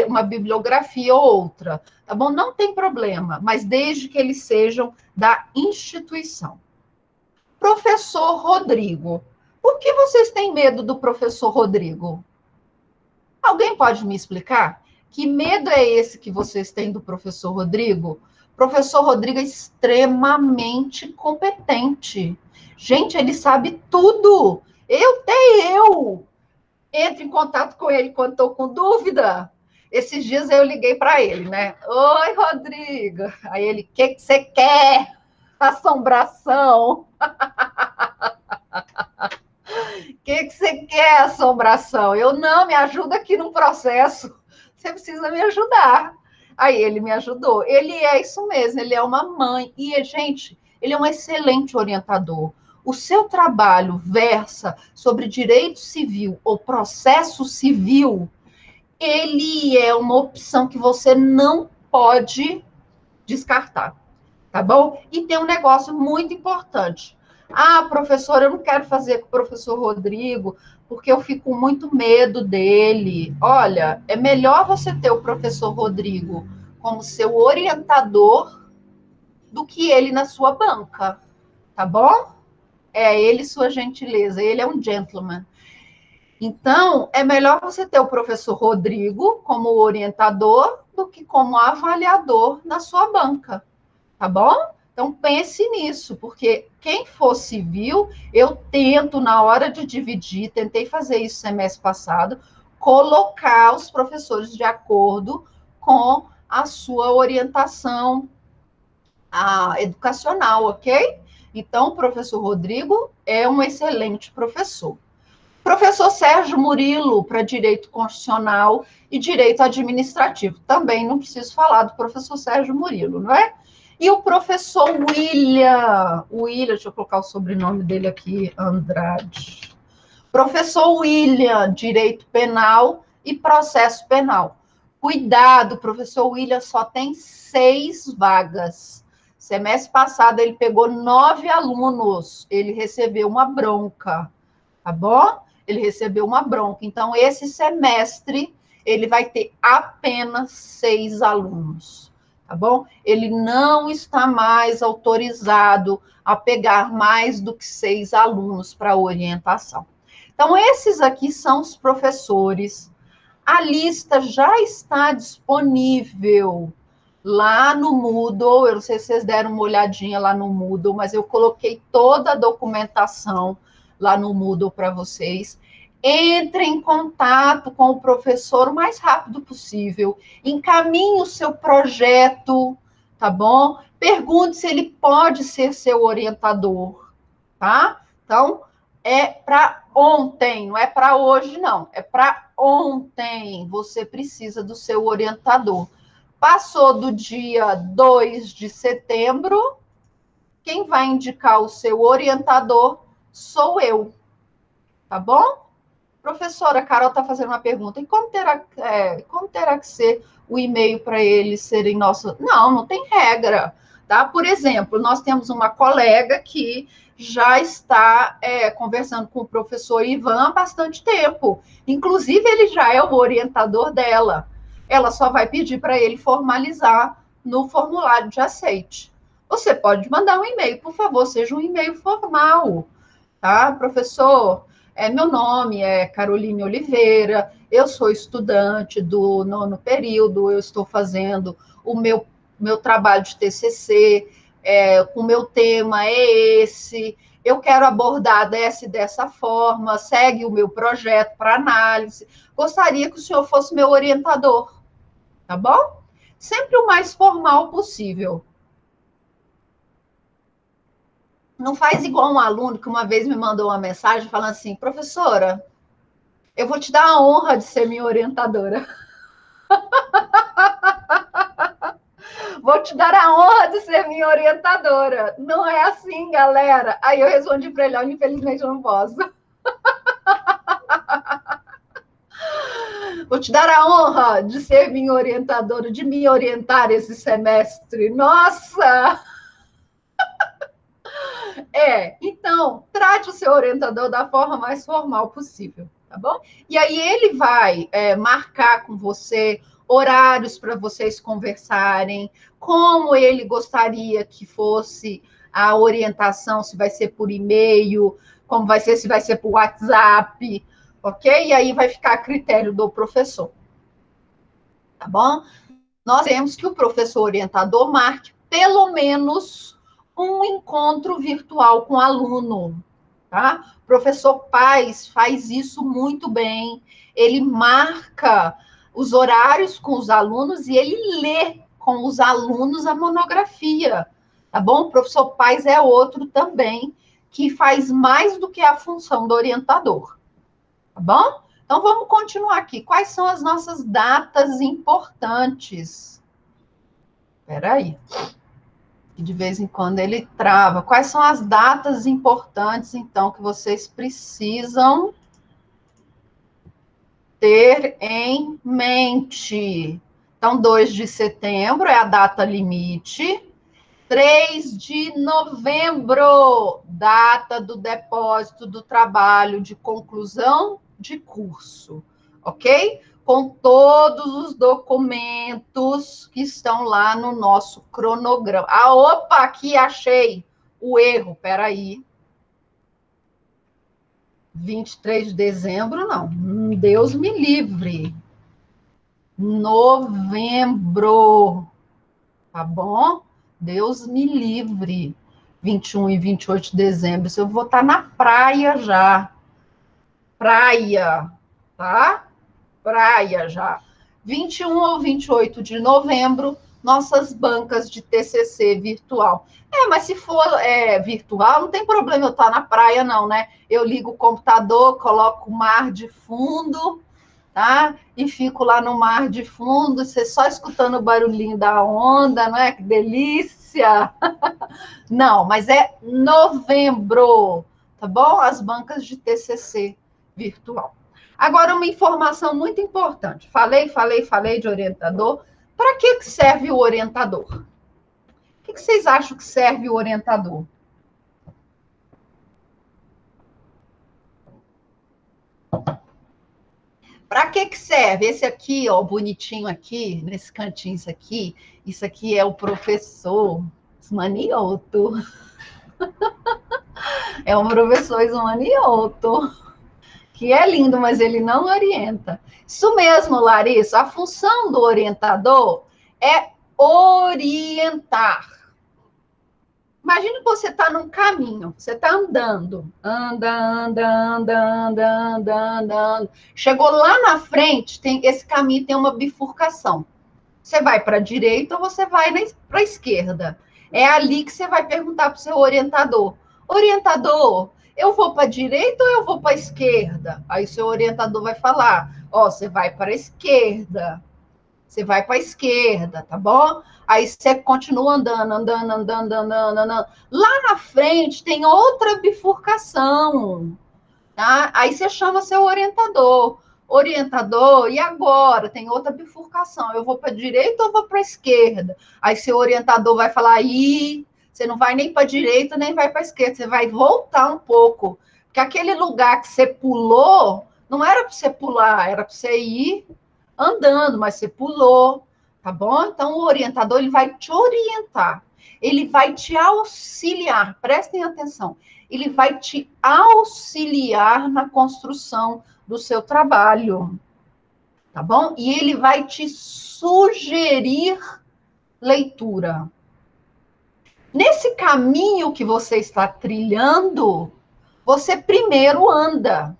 uma bibliografia ou outra, tá bom? Não tem problema, mas desde que eles sejam da instituição. Professor Rodrigo. Por que vocês têm medo do professor Rodrigo? Alguém pode me explicar? Que medo é esse que vocês têm do professor Rodrigo? O professor Rodrigo é extremamente competente. Gente, ele sabe tudo. Eu entro em contato com ele quando estou com dúvida. Esses dias eu liguei para ele, né? Oi, Rodrigo. Aí ele, o que você quer? Assombração. O que você quer, assombração? Eu, não, me ajuda aqui no processo. Você precisa me ajudar. Aí ele me ajudou. Ele é isso mesmo, ele é uma mãe. E, gente, ele é um excelente orientador. O seu trabalho versa sobre direito civil ou processo civil, ele é uma opção que você não pode descartar, tá bom? E tem um negócio muito importante. Ah, professor, eu não quero fazer com o professor Rodrigo, porque eu fico com muito medo dele. Olha, é melhor você ter o professor Rodrigo como seu orientador do que ele na sua banca, tá bom? É ele sua gentileza, ele é um gentleman. Então, é melhor você ter o professor Rodrigo como orientador do que como avaliador na sua banca, tá bom? Então, pense nisso, porque quem for civil, eu tento, na hora de dividir, tentei fazer isso semestre passado, colocar os professores de acordo com a sua orientação educacional, ok? Então, o professor Rodrigo é um excelente professor. Professor Sérgio Murilo, para Direito Constitucional e Direito Administrativo. Também não preciso falar do professor Sérgio Murilo, não é? E o professor William, deixa eu colocar o sobrenome dele aqui, Andrade. Professor William, Direito Penal e Processo Penal. Cuidado, professor William só tem 6 vagas. Semestre passado ele pegou 9 alunos, ele recebeu uma bronca, tá bom? Ele recebeu uma bronca. Então, esse semestre, ele vai ter apenas 6 alunos, tá bom? Ele não está mais autorizado a pegar mais do que 6 alunos para orientação. Então, esses aqui são os professores. A lista já está disponível lá no Moodle. Eu não sei se vocês deram uma olhadinha lá no Moodle, mas eu coloquei toda a documentação lá no Moodle para vocês. Entre em contato com o professor o mais rápido possível. Encaminhe o seu projeto, tá bom? Pergunte se ele pode ser seu orientador, tá? Então, é para ontem, não é para hoje, não. É para ontem. Você precisa do seu orientador. Passou do dia 2 de setembro, quem vai indicar o seu orientador sou eu, tá bom? Professora, a Carol está fazendo uma pergunta. E como terá que ser o e-mail para eles serem nossos? Não tem regra, tá? Por exemplo, nós temos uma colega que já está conversando com o professor Ivan há bastante tempo. Inclusive, ele já é o orientador dela. Ela só vai pedir para ele formalizar no formulário de aceite. Você pode mandar um e-mail, por favor, seja um e-mail formal, tá? Professor, meu nome é Caroline Oliveira, eu sou estudante do 9º período, eu estou fazendo o meu trabalho de TCC, o meu tema é esse, eu quero abordar dessa forma, segue o meu projeto para análise, gostaria que o senhor fosse meu orientador, tá bom? Sempre o mais formal possível. Não faz igual um aluno que uma vez me mandou uma mensagem falando assim, professora, eu vou te dar a honra de ser minha orientadora. Vou te dar a honra de ser minha orientadora. Não é assim, galera. Aí eu respondi para ele, infelizmente eu não posso. Vou te dar a honra de ser minha orientadora, de me orientar esse semestre. Nossa! Então, trate o seu orientador da forma mais formal possível, tá bom? E aí ele vai marcar com você horários para vocês conversarem, como ele gostaria que fosse a orientação, se vai ser por e-mail, como vai ser, se vai ser por WhatsApp, ok? E aí vai ficar a critério do professor, tá bom? Nós temos que o professor orientador marque pelo menos um encontro virtual com o aluno, tá? O professor Paz faz isso muito bem. Ele marca os horários com os alunos e ele lê com os alunos a monografia, tá bom? O professor Paz é outro também que faz mais do que a função do orientador, tá bom? Então vamos continuar aqui. Quais são as nossas datas importantes? Espera aí. De vez em quando ele trava. Quais são as datas importantes, então, que vocês precisam ter em mente? Então, 2 de setembro é a data limite. 3 de novembro, data do depósito do trabalho de conclusão de curso, ok? Com todos os documentos que estão lá no nosso cronograma. Ah, opa, aqui achei o erro, peraí. 23 de dezembro, não. Deus me livre. Novembro, tá bom? Deus me livre. 21 e 28 de dezembro. Se eu vou estar na praia já. Praia, tá? Praia já. 21 ou 28 de novembro, nossas bancas de TCC virtual. Mas se for virtual, não tem problema eu estar na praia, não, né? Eu ligo o computador, coloco o mar de fundo, tá? E fico lá no mar de fundo, você só escutando o barulhinho da onda, não é? Que delícia! Não, mas é novembro, tá bom? As bancas de TCC virtual. Agora, uma informação muito importante. Falei de orientador. Para que serve o orientador? O que vocês acham que serve o orientador? Para que serve? Esse aqui, ó, bonitinho aqui, nesse cantinho, isso aqui é o professor Ismanioto. É um professor Ismanioto, que é lindo, mas ele não orienta. Isso mesmo, Larissa, a função do orientador é orientar. Imagina que você está num caminho, você está andando, anda. Chegou lá na frente, esse caminho tem uma bifurcação. Você vai para a direita ou você vai para a esquerda. É ali que você vai perguntar para o seu orientador. Orientador, eu vou para a direita ou eu vou para a esquerda? Aí o seu orientador vai falar, você vai para a esquerda. Você vai para a esquerda, tá bom? Aí você continua andando. Lá na frente tem outra bifurcação, tá? Aí você chama seu orientador. Orientador, e agora? Tem outra bifurcação. Eu vou para a direita ou vou para a esquerda? Aí seu orientador vai falar, aí você não vai nem para a direita, nem vai para a esquerda. Você vai voltar um pouco. Porque aquele lugar que você pulou, não era para você pular, era para você ir andando, mas você pulou, tá bom? Então, o orientador, ele vai te orientar, ele vai te auxiliar, prestem atenção, ele vai te auxiliar na construção do seu trabalho, tá bom? E ele vai te sugerir leitura. Nesse caminho que você está trilhando, você primeiro anda,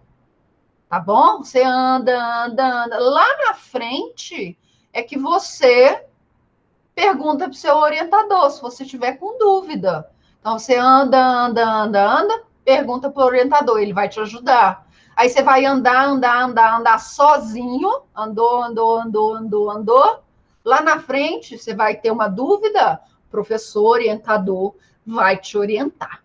tá bom? Você anda. Lá na frente é que você pergunta para o seu orientador, se você tiver com dúvida. Então, você anda, pergunta para o orientador, ele vai te ajudar. Aí você vai andar sozinho, andou. Lá na frente, você vai ter uma dúvida, o professor, orientador, vai te orientar.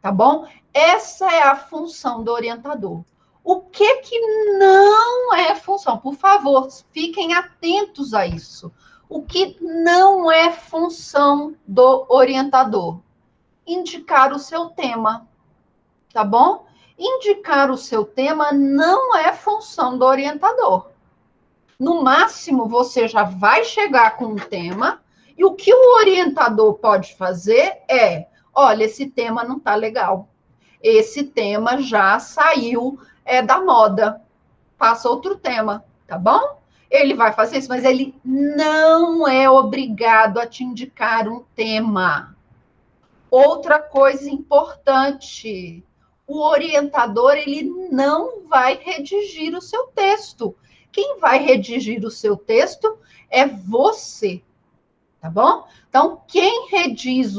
Tá bom? Essa é a função do orientador. O que não é função? Então, por favor, fiquem atentos a isso. O que não é função do orientador? Indicar o seu tema, tá bom? Indicar o seu tema não é função do orientador. No máximo, você já vai chegar com um tema, e o que o orientador pode fazer é, olha, esse tema não está legal. Esse tema já saiu da moda. Passa outro tema, tá bom? Ele vai fazer isso, mas ele não é obrigado a te indicar um tema. Outra coisa importante, o orientador, ele não vai redigir o seu texto. Quem vai redigir o seu texto é você, tá bom? Então, quem redige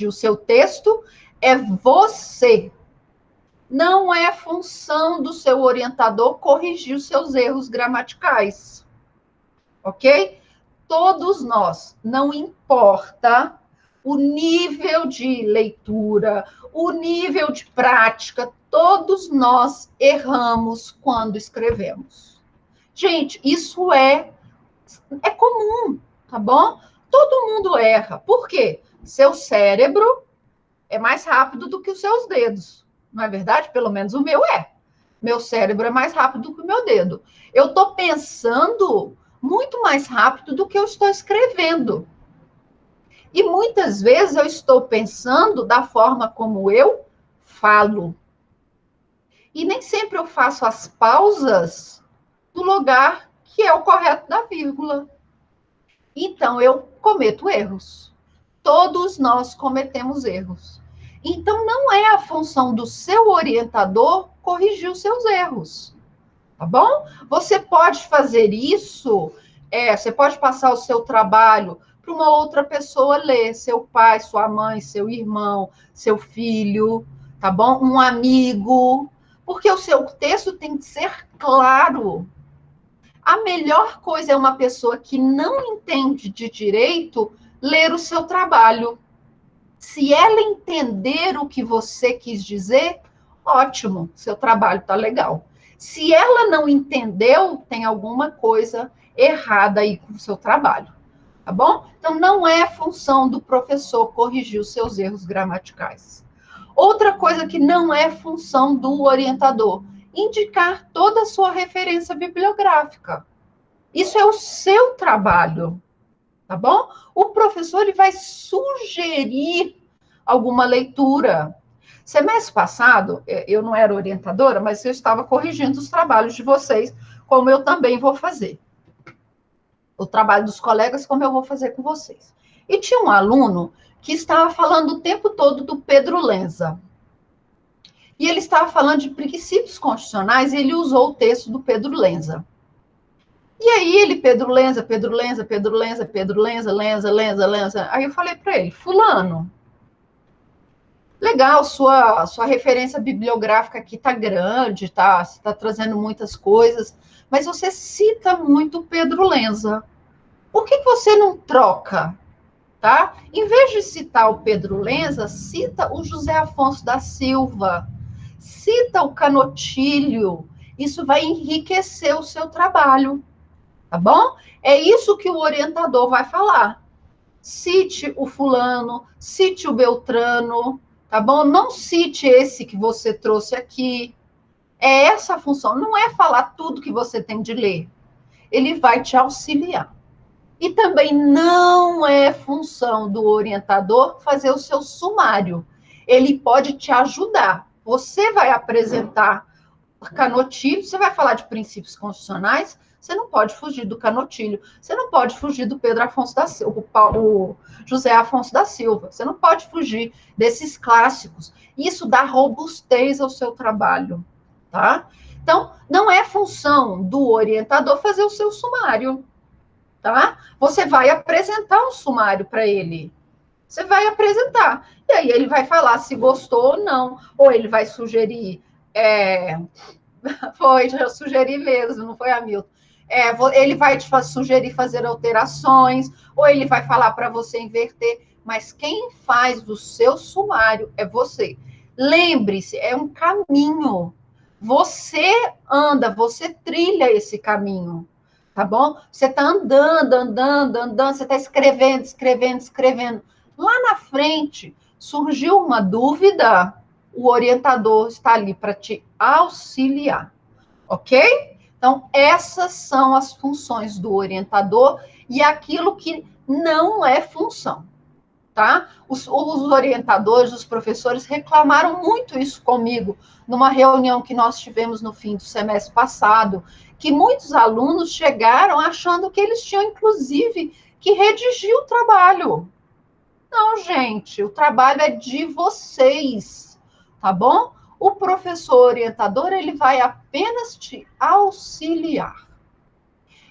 o seu texto é você. Não é função do seu orientador corrigir os seus erros gramaticais, ok? Todos nós, não importa o nível de leitura, o nível de prática, todos nós erramos quando escrevemos. Gente, isso é comum, tá bom? Todo mundo erra. Por quê? Seu cérebro é mais rápido do que os seus dedos. Não é verdade? Pelo menos o meu é. Meu cérebro é mais rápido do que o meu dedo. Eu estou pensando muito mais rápido do que eu estou escrevendo. E muitas vezes eu estou pensando da forma como eu falo. E nem sempre eu faço as pausas no lugar que é o correto da vírgula. Então, eu cometo erros. Todos nós cometemos erros. Então, não é a função do seu orientador corrigir os seus erros. Tá bom? Você pode fazer isso, você pode passar o seu trabalho para uma outra pessoa ler, seu pai, sua mãe, seu irmão, seu filho, tá bom? Um amigo, porque o seu texto tem que ser claro. A melhor coisa é uma pessoa que não entende de direito ler o seu trabalho. Se ela entender o que você quis dizer, ótimo, seu trabalho está legal. Se ela não entendeu, tem alguma coisa errada aí com o seu trabalho, tá bom? Então, não é função do professor corrigir os seus erros gramaticais. Outra coisa que não é função do orientador, indicar toda a sua referência bibliográfica. Isso é o seu trabalho, tá bom? O professor ele vai sugerir alguma leitura. Semestre passado, eu não era orientadora, mas eu estava corrigindo os trabalhos de vocês, como eu também vou fazer. O trabalho dos colegas, como eu vou fazer com vocês. E tinha um aluno que estava falando o tempo todo do Pedro Lenza. E ele estava falando de princípios constitucionais e ele usou o texto do Pedro Lenza. E aí ele, Pedro Lenza, Pedro Lenza, Pedro Lenza, Pedro Lenza, Lenza, Lenza, Lenza. Aí eu falei para ele, fulano, legal, sua referência bibliográfica aqui está grande, tá? Você está trazendo muitas coisas, mas você cita muito Pedro Lenza. Por que você não troca, tá? Em vez de citar o Pedro Lenza, cita o José Afonso da Silva, cita o Canotilho. Isso vai enriquecer o seu trabalho, tá bom? É isso que o orientador vai falar. Cite o fulano, cite o Beltrano, tá bom? Não cite esse que você trouxe aqui. É essa a função. Não é falar tudo que você tem de ler. Ele vai te auxiliar. E também não é função do orientador fazer o seu sumário. Ele pode te ajudar. Você vai apresentar Canotilho, você vai falar de princípios constitucionais, você não pode fugir do Canotilho, você não pode fugir do Pedro Afonso da Silva, o José Afonso da Silva, você não pode fugir desses clássicos. Isso dá robustez ao seu trabalho, tá? Então, não é função do orientador fazer o seu sumário, tá? Você vai apresentar um sumário para ele. Você vai apresentar. E aí ele vai falar se gostou ou não. Ou ele vai sugerir... Foi, já sugeri mesmo, não foi, Hamilton? Ele vai te sugerir fazer alterações, ou ele vai falar para você inverter, mas quem faz o seu sumário é você. Lembre-se, é um caminho. Você anda, você trilha esse caminho, tá bom? Você está andando, você está escrevendo. Lá na frente, surgiu uma dúvida, o orientador está ali para te auxiliar, ok? Então, essas são as funções do orientador e aquilo que não é função, tá? Os orientadores, os professores reclamaram muito isso comigo numa reunião que nós tivemos no fim do semestre passado, que muitos alunos chegaram achando que eles tinham, inclusive, que redigir o trabalho. Não, gente, o trabalho é de vocês, tá bom? O professor orientador, ele vai apenas te auxiliar.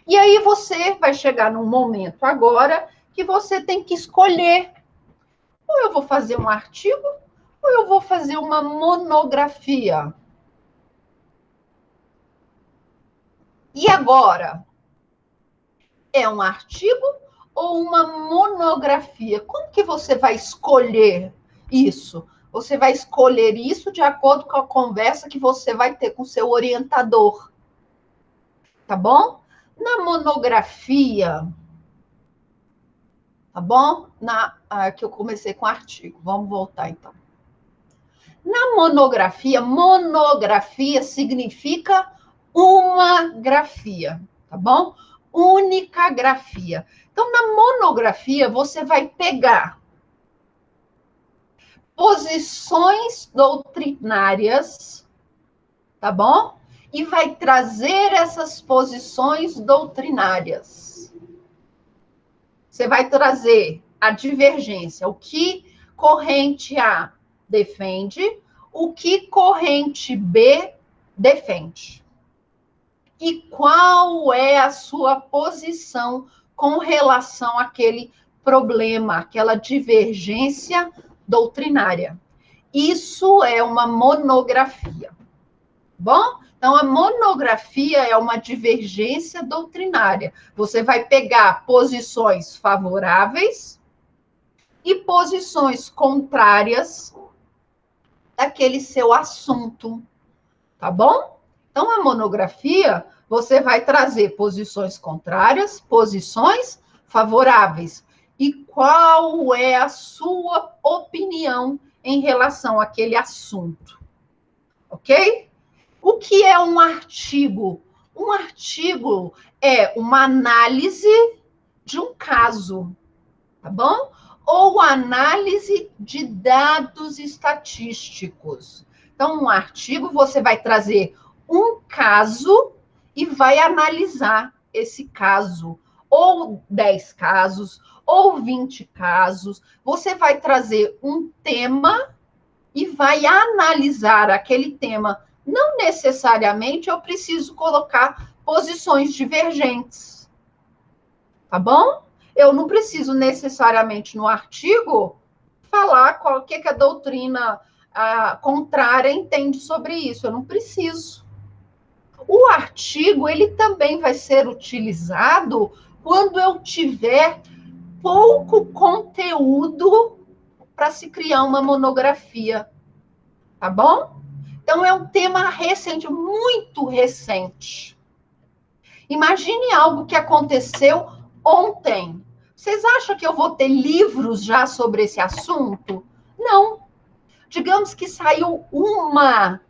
E aí você vai chegar num momento agora que você tem que escolher: ou eu vou fazer um artigo, ou eu vou fazer uma monografia. E agora? É um artigo ou uma monografia? Como que você vai escolher isso? Você vai escolher isso de acordo com a conversa que você vai ter com seu orientador. Tá bom? Na monografia, tá bom? Que eu comecei com artigo. Vamos voltar então. Na monografia significa uma grafia, tá bom? Única grafia. Então, na monografia, você vai pegar posições doutrinárias, tá bom? E vai trazer essas posições doutrinárias. Você vai trazer a divergência, o que corrente A defende, o que corrente B defende. E qual é a sua posição com relação àquele problema, aquela divergência doutrinária. Isso é uma monografia. Bom? Então, a monografia é uma divergência doutrinária. Você vai pegar posições favoráveis e posições contrárias daquele seu assunto, tá bom? Então, a monografia, você vai trazer posições contrárias, posições favoráveis. E qual é a sua opinião em relação àquele assunto? Ok? O que é um artigo? Um artigo é uma análise de um caso, tá bom? Ou análise de dados estatísticos. Então, um artigo, você vai trazer um caso e vai analisar esse caso. Ou 10 casos, ou 20 casos. Você vai trazer um tema e vai analisar aquele tema. Não necessariamente eu preciso colocar posições divergentes. Tá bom? Eu não preciso necessariamente no artigo falar qual que a doutrina contrária entende sobre isso. Eu não preciso. O artigo, ele também vai ser utilizado quando eu tiver pouco conteúdo para se criar uma monografia. Tá bom? Então, é um tema recente, muito recente. Imagine algo que aconteceu ontem. Vocês acham que eu vou ter livros já sobre esse assunto? Não. Digamos que saiu uma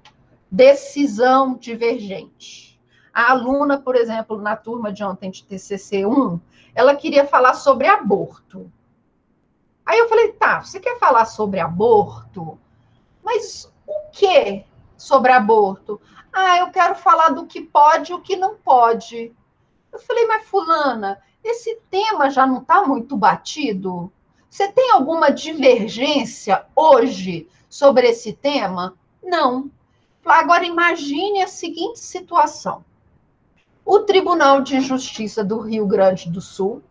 decisão divergente. A aluna, por exemplo, na turma de ontem de TCC1, ela queria falar sobre aborto. Aí eu falei, tá, você quer falar sobre aborto? Mas o que sobre aborto? Ah, eu quero falar do que pode e o que não pode. Eu falei, mas fulana, esse tema já não está muito batido? Você tem alguma divergência hoje sobre esse tema? Não. Agora imagine a seguinte situação. O Tribunal de Justiça do Rio Grande do Sul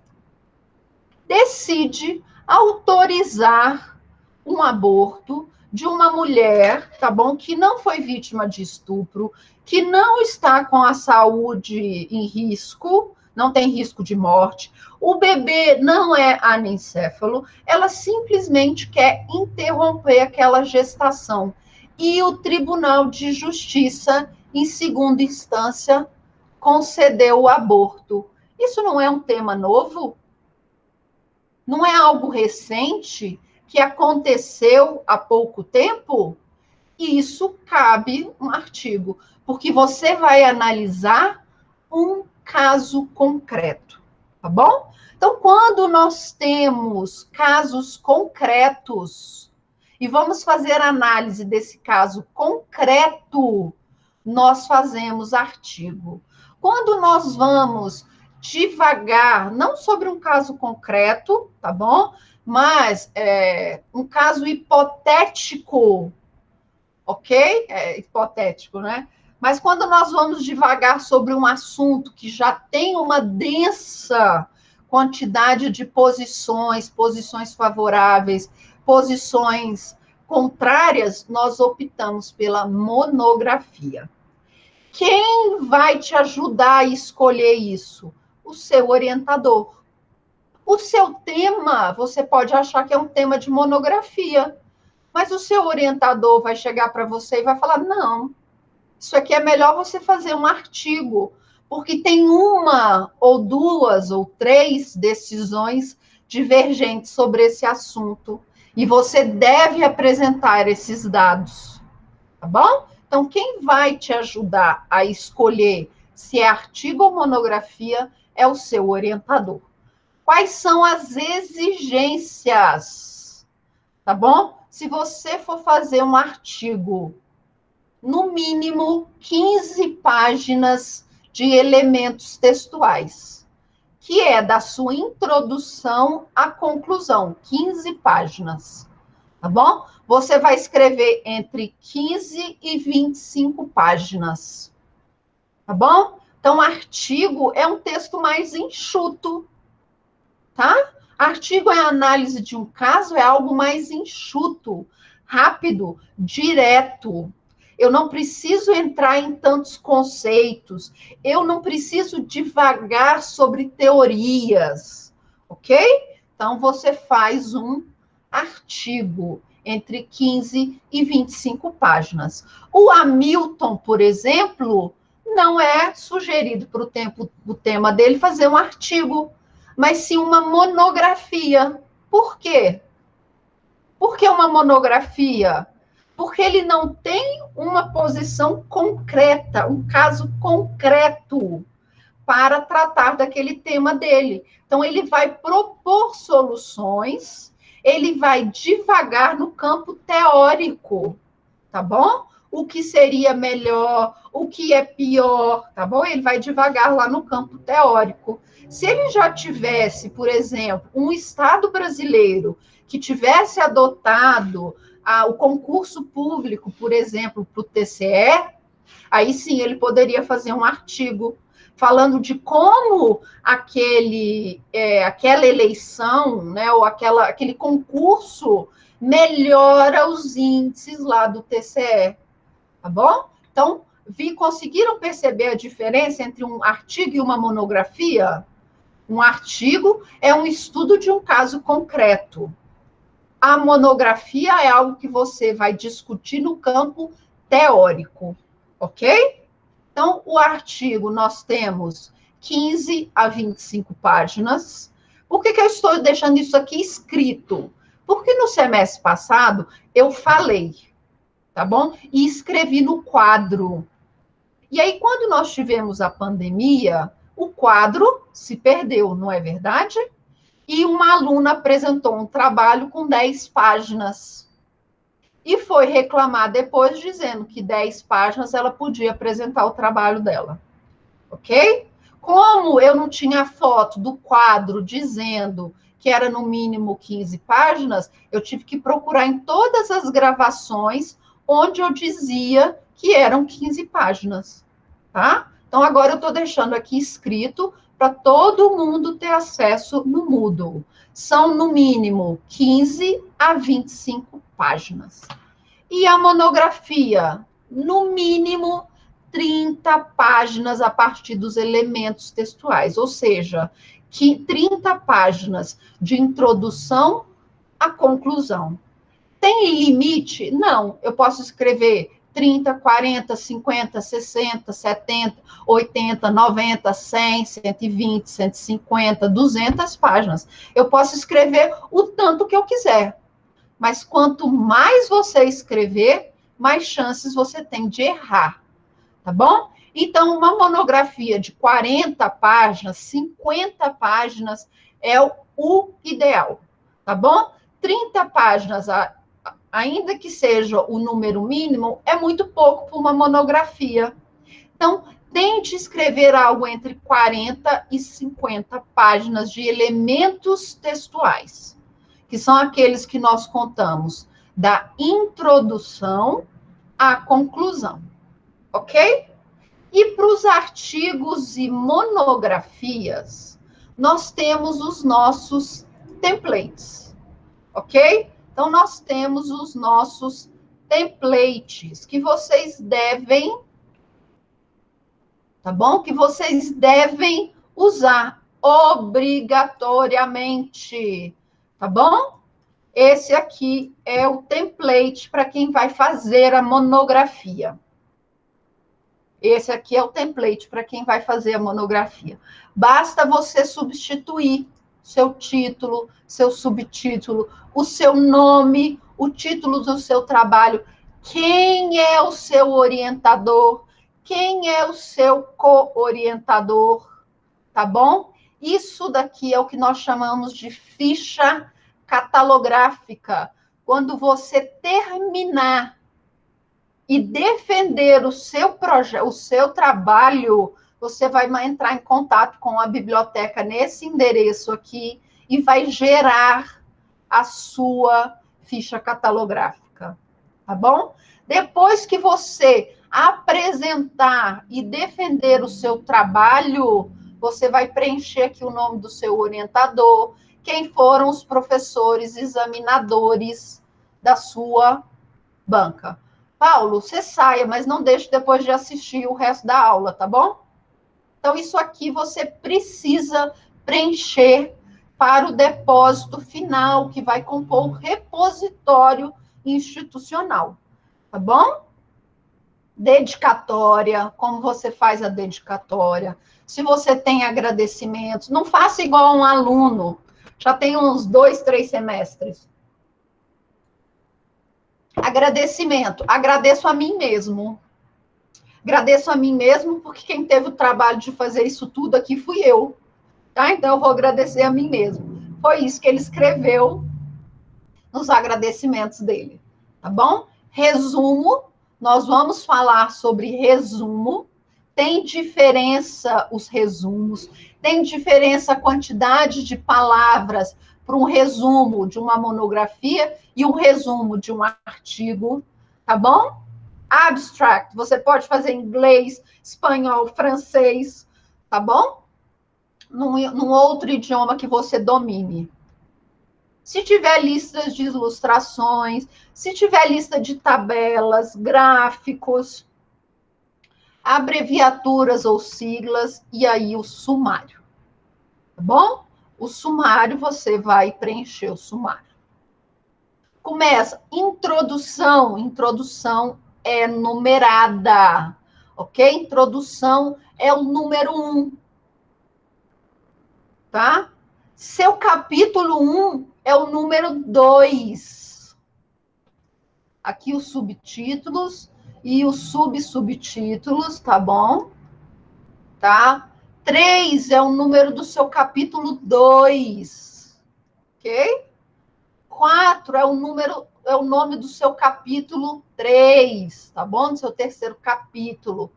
decide autorizar um aborto de uma mulher, tá bom, que não foi vítima de estupro, que não está com a saúde em risco, não tem risco de morte, o bebê não é anencéfalo, ela simplesmente quer interromper aquela gestação. e o Tribunal de Justiça, em segunda instância, concedeu o aborto. Isso não é um tema novo? Não é algo recente que aconteceu há pouco tempo? E isso cabe um artigo, porque você vai analisar um caso concreto, tá bom? Então, quando nós temos casos concretos e vamos fazer análise desse caso concreto, nós fazemos artigo. Quando nós vamos devagar, não sobre um caso concreto, tá bom? Mas um caso hipotético, ok? É hipotético, né? Mas quando nós vamos devagar sobre um assunto que já tem uma densa quantidade de posições, posições favoráveis, posições contrárias, nós optamos pela monografia. Quem vai te ajudar a escolher isso? O seu orientador. O seu tema, você pode achar que é um tema de monografia, mas o seu orientador vai chegar para você e vai falar: não, isso aqui é melhor você fazer um artigo, porque tem uma ou duas ou três decisões divergentes sobre esse assunto. E você deve apresentar esses dados, tá bom? Então, quem vai te ajudar a escolher se é artigo ou monografia é o seu orientador. Quais são as exigências? Tá bom? Se você for fazer um artigo, no mínimo 15 páginas de elementos textuais, que é da sua introdução à conclusão, 15 páginas, tá bom? Você vai escrever entre 15 e 25 páginas, tá bom? Então, artigo é um texto mais enxuto, tá? Artigo é análise de um caso, é algo mais enxuto, rápido, direto. Eu não preciso entrar em tantos conceitos, eu não preciso divagar sobre teorias, ok? Então, você faz um artigo entre 15 e 25 páginas. O Hamilton, por exemplo, não é sugerido para o tema dele fazer um artigo, mas sim uma monografia. Por quê? Por que uma monografia? Porque ele não tem uma posição concreta, um caso concreto para tratar daquele tema dele. Então, ele vai propor soluções, ele vai divagar no campo teórico, tá bom? O que seria melhor, o que é pior, tá bom? Ele vai devagar lá no campo teórico. Se ele já tivesse, por exemplo, um Estado brasileiro que tivesse adotado o concurso público, por exemplo, para o TCE, aí sim ele poderia fazer um artigo falando de como aquela eleição, né, ou aquele concurso melhora os índices lá do TCE, tá bom? Então, conseguiram perceber a diferença entre um artigo e uma monografia? Um artigo é um estudo de um caso concreto. A monografia é algo que você vai discutir no campo teórico, ok? Então, o artigo nós temos 15 a 25 páginas. Por que eu estou deixando isso aqui escrito? Porque no semestre passado eu falei, tá bom? E escrevi no quadro. E aí, quando nós tivemos a pandemia, o quadro se perdeu, não é verdade? E uma aluna apresentou um trabalho com 10 páginas. E foi reclamar depois, dizendo que 10 páginas ela podia apresentar o trabalho dela. Ok? Como eu não tinha foto do quadro dizendo que era no mínimo 15 páginas, eu tive que procurar em todas as gravações onde eu dizia que eram 15 páginas, tá? Então, agora eu estou deixando aqui escrito para todo mundo ter acesso no Moodle. São, no mínimo, 15 a 25 páginas. E a monografia, no mínimo, 30 páginas a partir dos elementos textuais, ou seja, 30 páginas de introdução à conclusão. Tem limite? Não. Eu posso escrever 30, 40, 50, 60, 70, 80, 90, 100, 120, 150, 200 páginas. Eu posso escrever o tanto que eu quiser. Mas quanto mais você escrever, mais chances você tem de errar. Tá bom? Então, uma monografia de 40 páginas, 50 páginas é o ideal. Tá bom? 30 páginas, ainda que seja o número mínimo, é muito pouco para uma monografia. Então, tente escrever algo entre 40 e 50 páginas de elementos textuais, que são aqueles que nós contamos da introdução à conclusão, ok? E para os artigos e monografias, nós temos os nossos templates, ok? Então, nós temos os nossos templates que vocês devem, tá bom? Que vocês devem usar obrigatoriamente, tá bom? Esse aqui é o template para quem vai fazer a monografia. Esse aqui é o template para quem vai fazer a monografia. Basta você substituir seu título, seu subtítulo, o seu nome, o título do seu trabalho, quem é o seu orientador, quem é o seu co-orientador, tá bom? Isso daqui é o que nós chamamos de ficha catalográfica. Quando você terminar e defender o seu projeto, o seu trabalho, você vai entrar em contato com a biblioteca nesse endereço aqui e vai gerar a sua ficha catalográfica, tá bom? Depois que você apresentar e defender o seu trabalho, você vai preencher aqui o nome do seu orientador, quem foram os professores examinadores da sua banca. Paulo, você saia, mas não deixe depois de assistir o resto da aula, tá bom? Então, isso aqui você precisa preencher para o depósito final, que vai compor o repositório institucional, tá bom? Dedicatória, como você faz a dedicatória. Se você tem agradecimentos, não faça igual um aluno, já tem uns 2, 3 semestres. Agradecimento. Agradeço a mim mesmo. Agradeço a mim mesmo, porque quem teve o trabalho de fazer isso tudo aqui fui eu. Tá? Então, eu vou agradecer a mim mesmo. Foi isso que ele escreveu nos agradecimentos dele. Tá bom? Resumo. Nós vamos falar sobre resumo. Tem diferença os resumos. Tem diferença a quantidade de palavras para um resumo de uma monografia e um resumo de um artigo, tá bom? Abstract, você pode fazer em inglês, espanhol, francês, tá bom? Num outro idioma que você domine. Se tiver listas de ilustrações, se tiver lista de tabelas, gráficos, abreviaturas ou siglas, e aí o sumário, tá bom? O sumário, você vai preencher o sumário. Começa, introdução. Introdução é numerada, ok? Introdução é o número 1, tá? Seu capítulo 1 é o número 2. Aqui os subtítulos e os subsubtítulos, tá bom? Tá? 3 é o número do seu capítulo 2, ok? 4 é o nome do seu capítulo 3, tá bom? Do seu terceiro capítulo.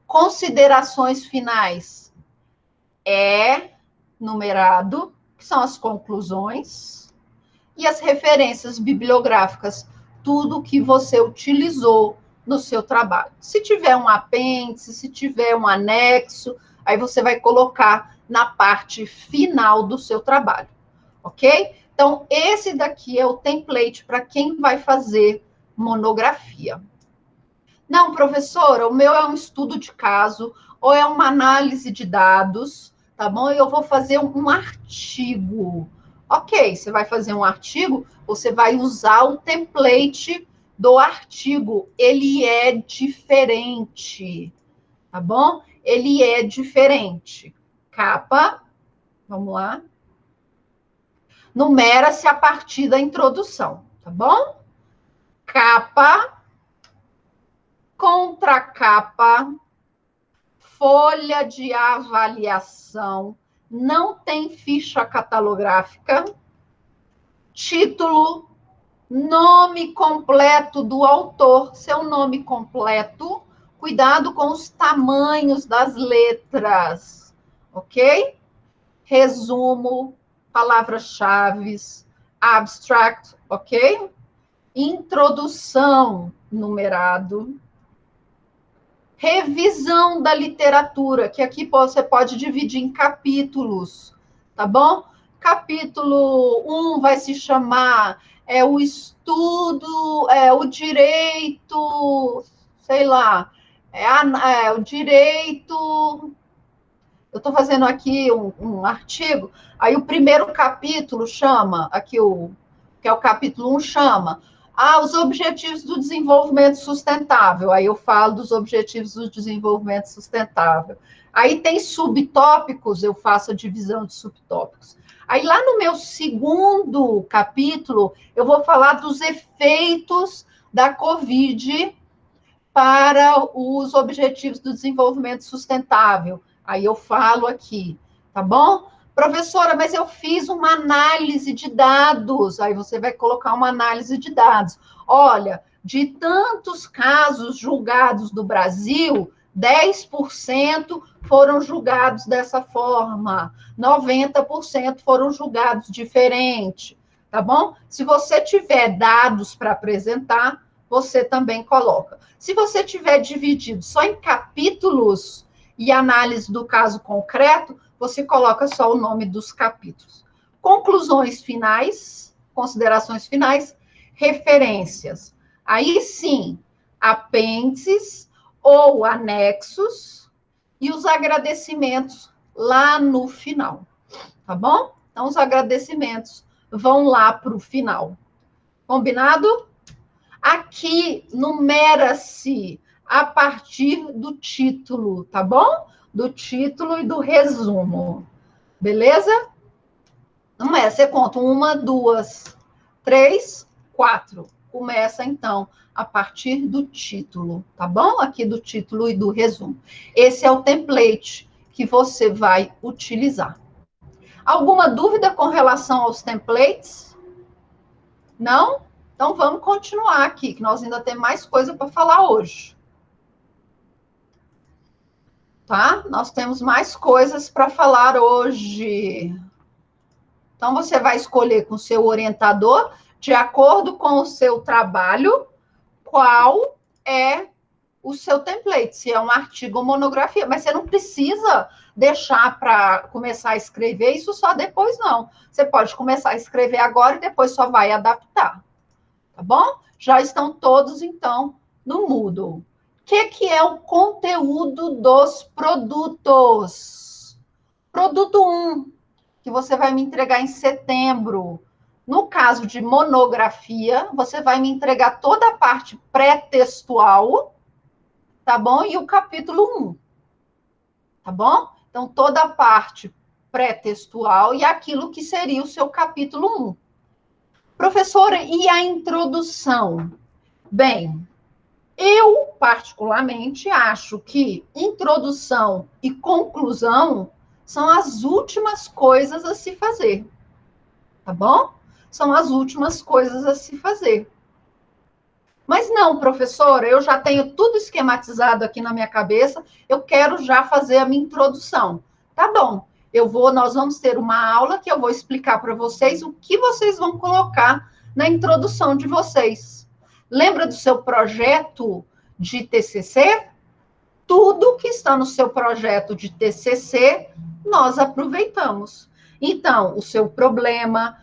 Considerações finais é numerado, que são as conclusões, e as referências bibliográficas, tudo que você utilizou no seu trabalho. Se tiver um apêndice, se tiver um anexo, aí você vai colocar na parte final do seu trabalho, ok? Então, esse daqui é o template para quem vai fazer monografia. Não, professora, o meu é um estudo de caso, ou é uma análise de dados, tá bom? E eu vou fazer um artigo. Ok, você vai fazer um artigo, você vai usar o template do artigo. Ele é diferente, tá bom? Ele é diferente. Capa, vamos lá. Numera-se a partir da introdução, tá bom? Capa, contracapa, folha de avaliação, não tem ficha catalográfica, título, nome completo do autor, seu nome completo, cuidado com os tamanhos das letras, ok? Resumo, palavras-chave, abstract, ok? Introdução, numerado. Revisão da literatura, que aqui você pode dividir em capítulos, tá bom? Capítulo 1 vai se chamar o estudo, o direito, sei lá, o direito. Eu estou fazendo aqui um artigo, aí o primeiro capítulo chama, que é o capítulo 1, chama os Objetivos do Desenvolvimento Sustentável. Aí eu falo dos Objetivos do Desenvolvimento Sustentável. Aí tem subtópicos, eu faço a divisão de subtópicos. Aí lá no meu segundo capítulo, eu vou falar dos efeitos da Covid para os Objetivos do Desenvolvimento Sustentável. Aí eu falo aqui, tá bom? Professora, mas eu fiz uma análise de dados. Aí você vai colocar uma análise de dados. Olha, de tantos casos julgados do Brasil, 10% foram julgados dessa forma, 90% foram julgados diferente, tá bom? Se você tiver dados para apresentar, você também coloca. Se você tiver dividido só em capítulos e análise do caso concreto, você coloca só o nome dos capítulos. Conclusões finais, considerações finais, referências. Aí sim, apêndices ou anexos e os agradecimentos lá no final, tá bom? Então, os agradecimentos vão lá para o final. Combinado? Aqui numera-se a partir do título, tá bom? Do título e do resumo. Beleza? Não é, você conta 1, 2, 3, 4. Começa, então, a partir do título, tá bom? Aqui do título e do resumo. Esse é o template que você vai utilizar. Alguma dúvida com relação aos templates? Não? Então, vamos continuar aqui, que nós ainda temos mais coisa para falar hoje. Tá? Nós temos mais coisas para falar hoje. Então, você vai escolher com o seu orientador, de acordo com o seu trabalho, qual é o seu template, se é um artigo ou monografia. Mas você não precisa deixar para começar a escrever isso só depois, não. Você pode começar a escrever agora e depois só vai adaptar. Tá bom? Já estão todos, então, no Moodle. O que é o conteúdo dos produtos? Produto 1, que você vai me entregar em setembro. No caso de monografia, você vai me entregar toda a parte pré-textual, tá bom? E o capítulo 1, tá bom? Então, toda a parte pré-textual e aquilo que seria o seu capítulo 1. Professora, e a introdução? Bem, eu, particularmente, acho que introdução e conclusão são as últimas coisas a se fazer, tá bom? São as últimas coisas a se fazer. Mas não, professora, eu já tenho tudo esquematizado aqui na minha cabeça, eu quero já fazer a minha introdução. Tá bom, nós vamos ter uma aula que eu vou explicar para vocês o que vocês vão colocar na introdução de vocês. Lembra do seu projeto de TCC? Tudo que está no seu projeto de TCC, nós aproveitamos. Então, o seu problema,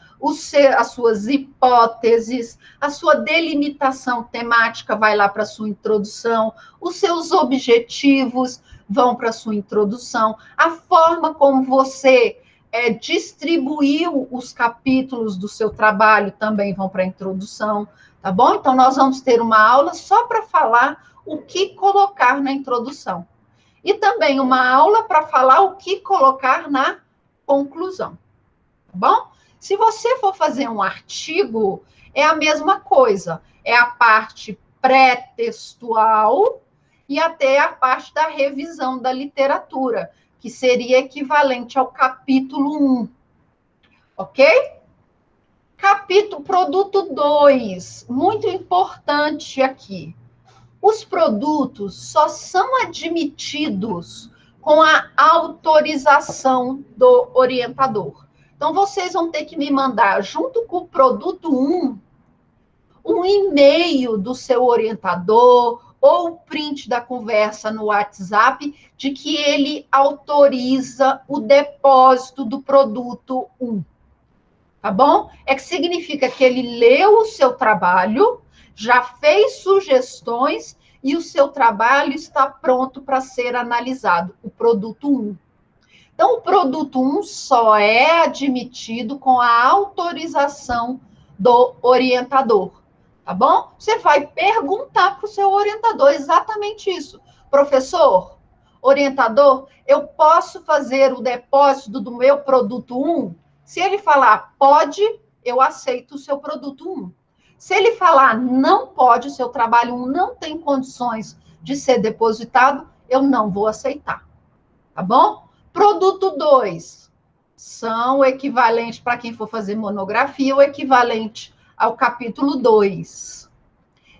as suas hipóteses, a sua delimitação temática vai lá para a sua introdução, os seus objetivos vão para a sua introdução, a forma como você distribuiu os capítulos do seu trabalho, também vão para a introdução, tá bom? Então, nós vamos ter uma aula só para falar o que colocar na introdução. E também uma aula para falar o que colocar na conclusão, tá bom? Se você for fazer um artigo, é a mesma coisa. É a parte pré-textual e até a parte da revisão da literatura, que seria equivalente ao capítulo 1. Ok? Produto 2, muito importante aqui. Os produtos só são admitidos com a autorização do orientador. Então, vocês vão ter que me mandar, junto com o produto 1, um e-mail do seu orientador ou o print da conversa no WhatsApp de que ele autoriza o depósito do produto 1. Tá bom? É que significa que ele leu o seu trabalho, já fez sugestões e o seu trabalho está pronto para ser analisado, o produto 1. Então, o produto 1 só é admitido com a autorização do orientador, tá bom? Você vai perguntar para o seu orientador exatamente isso. Professor, orientador, eu posso fazer o depósito do meu produto 1? Se ele falar pode, eu aceito o seu produto 1. Se ele falar não pode, o seu trabalho 1 não tem condições de ser depositado, eu não vou aceitar. Tá bom? Produto 2 são o equivalente, para quem for fazer monografia, o equivalente ao capítulo 2.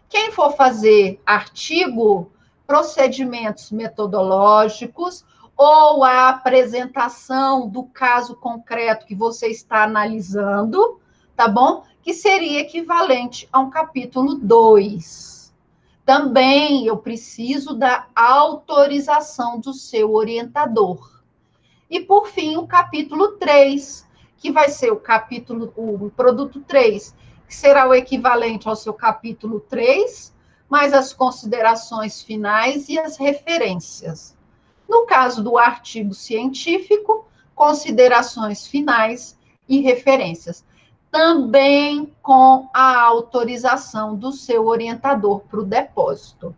Quem for fazer artigo, procedimentos metodológicos ou a apresentação do caso concreto que você está analisando, tá bom? Que seria equivalente a um capítulo 2. Também eu preciso da autorização do seu orientador. E, por fim, o capítulo 3, que vai ser o produto 3, que será o equivalente ao seu capítulo 3, mais as considerações finais e as referências. No caso do artigo científico, considerações finais e referências. Também com a autorização do seu orientador para o depósito.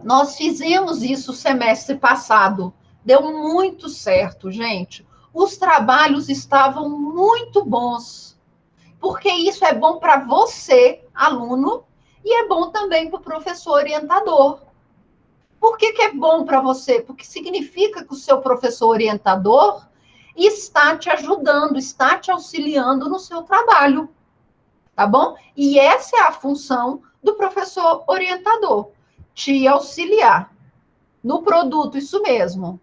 Nós fizemos isso semestre passado. Deu muito certo, gente. Os trabalhos estavam muito bons. Porque isso é bom para você, aluno, e é bom também para o professor orientador. Por que é bom para você? Porque significa que o seu professor orientador está te ajudando, está te auxiliando no seu trabalho. Tá bom? E essa é a função do professor orientador, te auxiliar no produto, isso mesmo.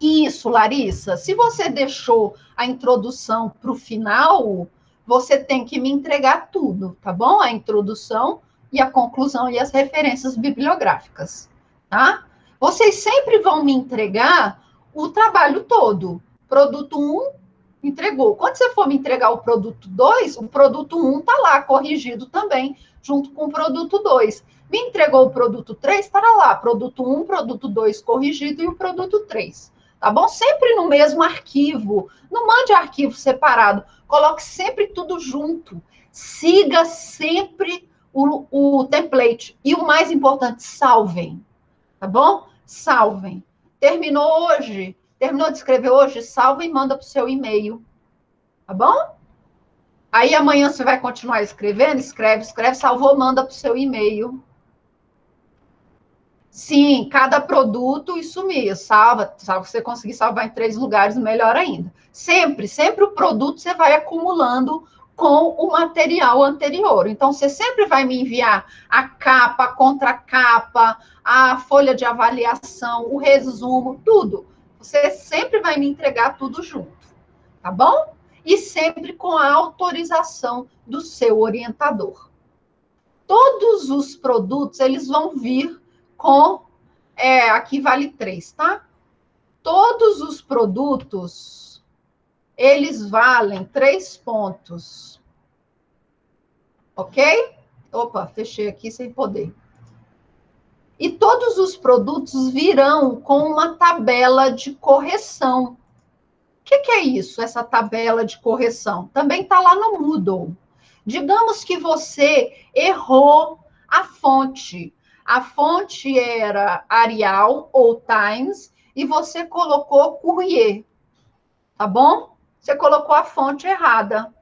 Isso, Larissa, se você deixou a introdução para o final, você tem que me entregar tudo, tá bom? A introdução e a conclusão e as referências bibliográficas, tá? Vocês sempre vão me entregar o trabalho todo. Produto 1, entregou. Quando você for me entregar o produto 2, o produto 1 está lá, corrigido também, junto com o produto 2. Me entregou o produto 3, estará lá, produto 1, produto 2 corrigido e o produto 3. Tá bom? Sempre no mesmo arquivo. Não mande arquivo separado. Coloque sempre tudo junto. Siga sempre o template. E o mais importante, salvem. Tá bom? Salvem. Terminou hoje? Terminou de escrever hoje? Salva e manda para o seu e-mail. Tá bom? Aí amanhã você vai continuar escrevendo? Escreve, salvou, manda para o seu e-mail. Sim, cada produto, isso mesmo, salva, se você conseguir salvar em 3 lugares, melhor ainda. Sempre o produto você vai acumulando com o material anterior. Então, você sempre vai me enviar a capa, a contracapa, a folha de avaliação, o resumo, tudo. Você sempre vai me entregar tudo junto, tá bom? E sempre com a autorização do seu orientador. Todos os produtos, eles vão vir com, aqui vale 3, tá? Todos os produtos, eles valem 3 pontos. Ok? Opa, fechei aqui sem poder. E todos os produtos virão com uma tabela de correção. O que é isso, essa tabela de correção? Também está lá no Moodle. Digamos que você errou a fonte. A fonte era Arial ou Times e você colocou Courrier, tá bom? Você colocou a fonte errada.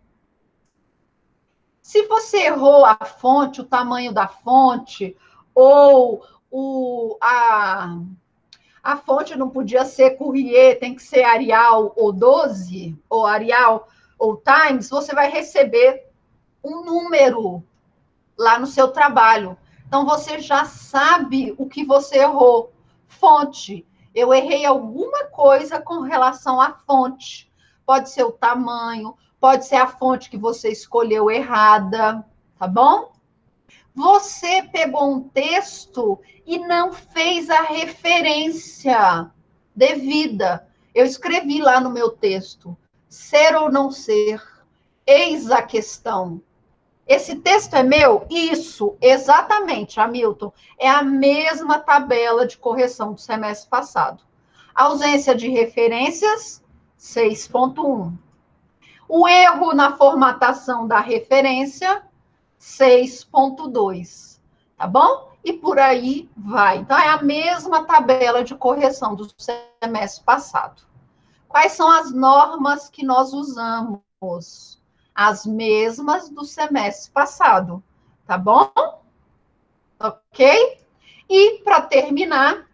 Se você errou a fonte, o tamanho da fonte, ou a fonte não podia ser Courrier, tem que ser Arial ou 12, ou Arial ou Times, você vai receber um número lá no seu trabalho. Então, você já sabe o que você errou. Fonte. Eu errei alguma coisa com relação à fonte. Pode ser o tamanho, pode ser a fonte que você escolheu errada, tá bom? Você pegou um texto e não fez a referência devida. Eu escrevi lá no meu texto, ser ou não ser, eis a questão. Esse texto é meu? Isso, exatamente, Hamilton. É a mesma tabela de correção do semestre passado. Ausência de referências, 6.1. O erro na formatação da referência, 6.2. Tá bom? E por aí vai. Então, é a mesma tabela de correção do semestre passado. Quais são as normas que nós usamos? As mesmas do semestre passado, tá bom? Ok? E, para terminar,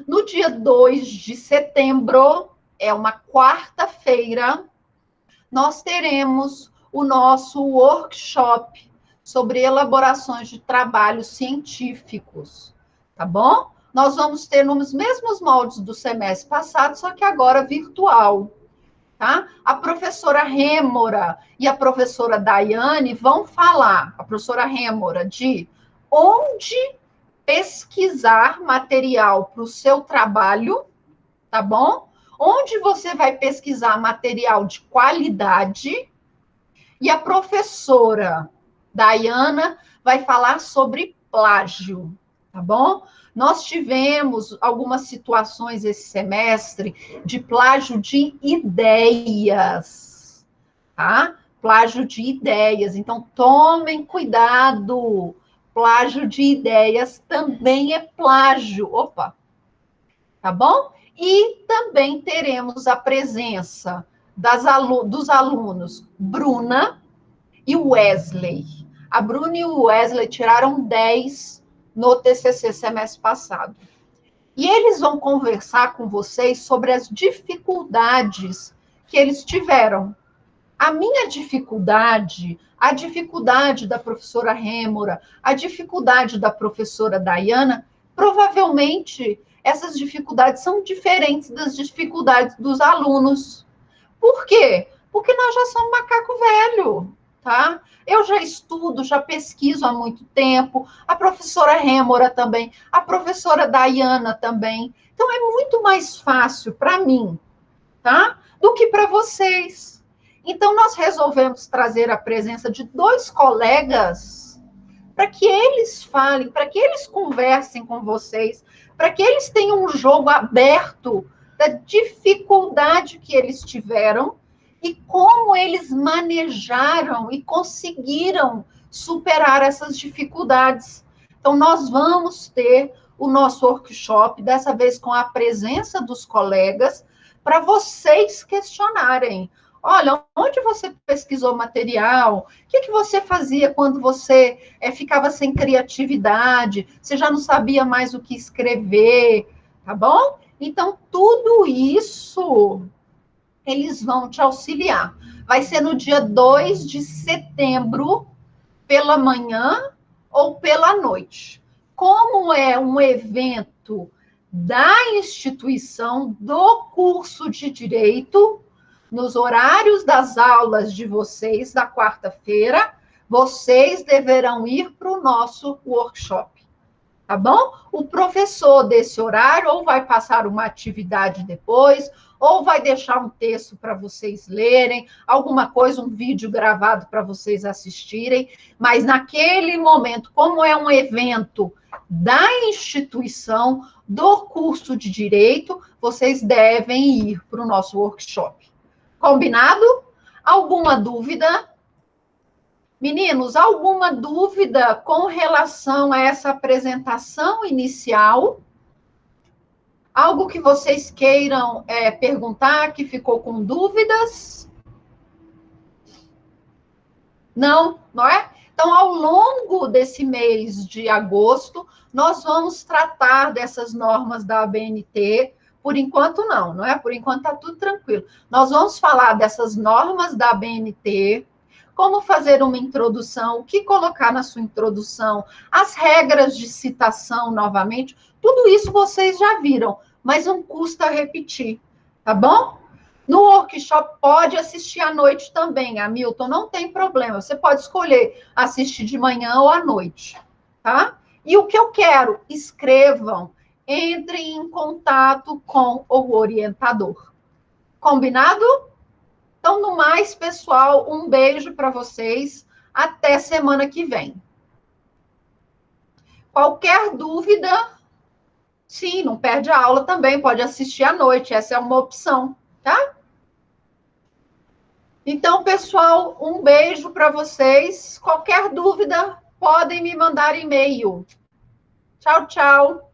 no dia 2 de setembro, é uma quarta-feira, nós teremos o nosso workshop sobre elaborações de trabalhos científicos, tá bom? Nós vamos ter nos mesmos moldes do semestre passado, só que agora virtual. Tá? A professora Rêmora e a professora Daiane vão falar, a professora Rêmora, de onde pesquisar material para o seu trabalho, tá bom? Onde você vai pesquisar material de qualidade, e a professora Daiana vai falar sobre plágio, tá bom? Nós tivemos algumas situações esse semestre de plágio de ideias, tá? Plágio de ideias. Então, tomem cuidado. Plágio de ideias também é plágio. Opa! Tá bom? E também teremos a presença dos alunos Bruna e Wesley. A Bruna e o Wesley tiraram 10 no TCC semestre passado. E eles vão conversar com vocês sobre as dificuldades que eles tiveram. A minha dificuldade, a dificuldade da professora Rêmora, a dificuldade da professora Daiana, provavelmente essas dificuldades são diferentes das dificuldades dos alunos. Por quê? Porque nós já somos macaco velho, tá? Eu já estudo, já pesquiso há muito tempo, a professora Rêmora também, a professora Daiana também. Então, é muito mais fácil para mim, tá? Do que para vocês. Então, nós resolvemos trazer a presença de 2 colegas para que eles falem, para que eles conversem com vocês, para que eles tenham um jogo aberto da dificuldade que eles tiveram e como eles manejaram e conseguiram superar essas dificuldades. Então, nós vamos ter o nosso workshop, dessa vez com a presença dos colegas, para vocês questionarem. Olha, onde você pesquisou material? O que você fazia quando você ficava sem criatividade? Você já não sabia mais o que escrever, tá bom? Então, tudo isso eles vão te auxiliar. Vai ser no dia 2 de setembro, pela manhã ou pela noite. Como é um evento da instituição, do curso de Direito, nos horários das aulas de vocês, da quarta-feira, vocês deverão ir para o nosso workshop. Tá bom? O professor desse horário ou vai passar uma atividade depois, ou vai deixar um texto para vocês lerem, alguma coisa, um vídeo gravado para vocês assistirem, mas naquele momento, como é um evento da instituição, do curso de Direito, vocês devem ir para o nosso workshop. Combinado? Alguma dúvida? Meninos, alguma dúvida com relação a essa apresentação inicial? Algo que vocês queiram perguntar, que ficou com dúvidas? Não, não é? Então, ao longo desse mês de agosto, nós vamos tratar dessas normas da ABNT. Por enquanto, não é? Por enquanto, está tudo tranquilo. Nós vamos falar dessas normas da ABNT, como fazer uma introdução, o que colocar na sua introdução, as regras de citação novamente, tudo isso vocês já viram, mas não custa repetir, tá bom? No workshop pode assistir à noite também, Hamilton, não tem problema. Você pode escolher assistir de manhã ou à noite, tá? E o que eu quero? Escrevam, entrem em contato com o orientador. Combinado? Então, no mais, pessoal, um beijo para vocês. Até semana que vem. Qualquer dúvida, sim, não perde a aula também, pode assistir à noite, essa é uma opção, tá? Então, pessoal, um beijo para vocês. Qualquer dúvida, podem me mandar e-mail. Tchau, tchau.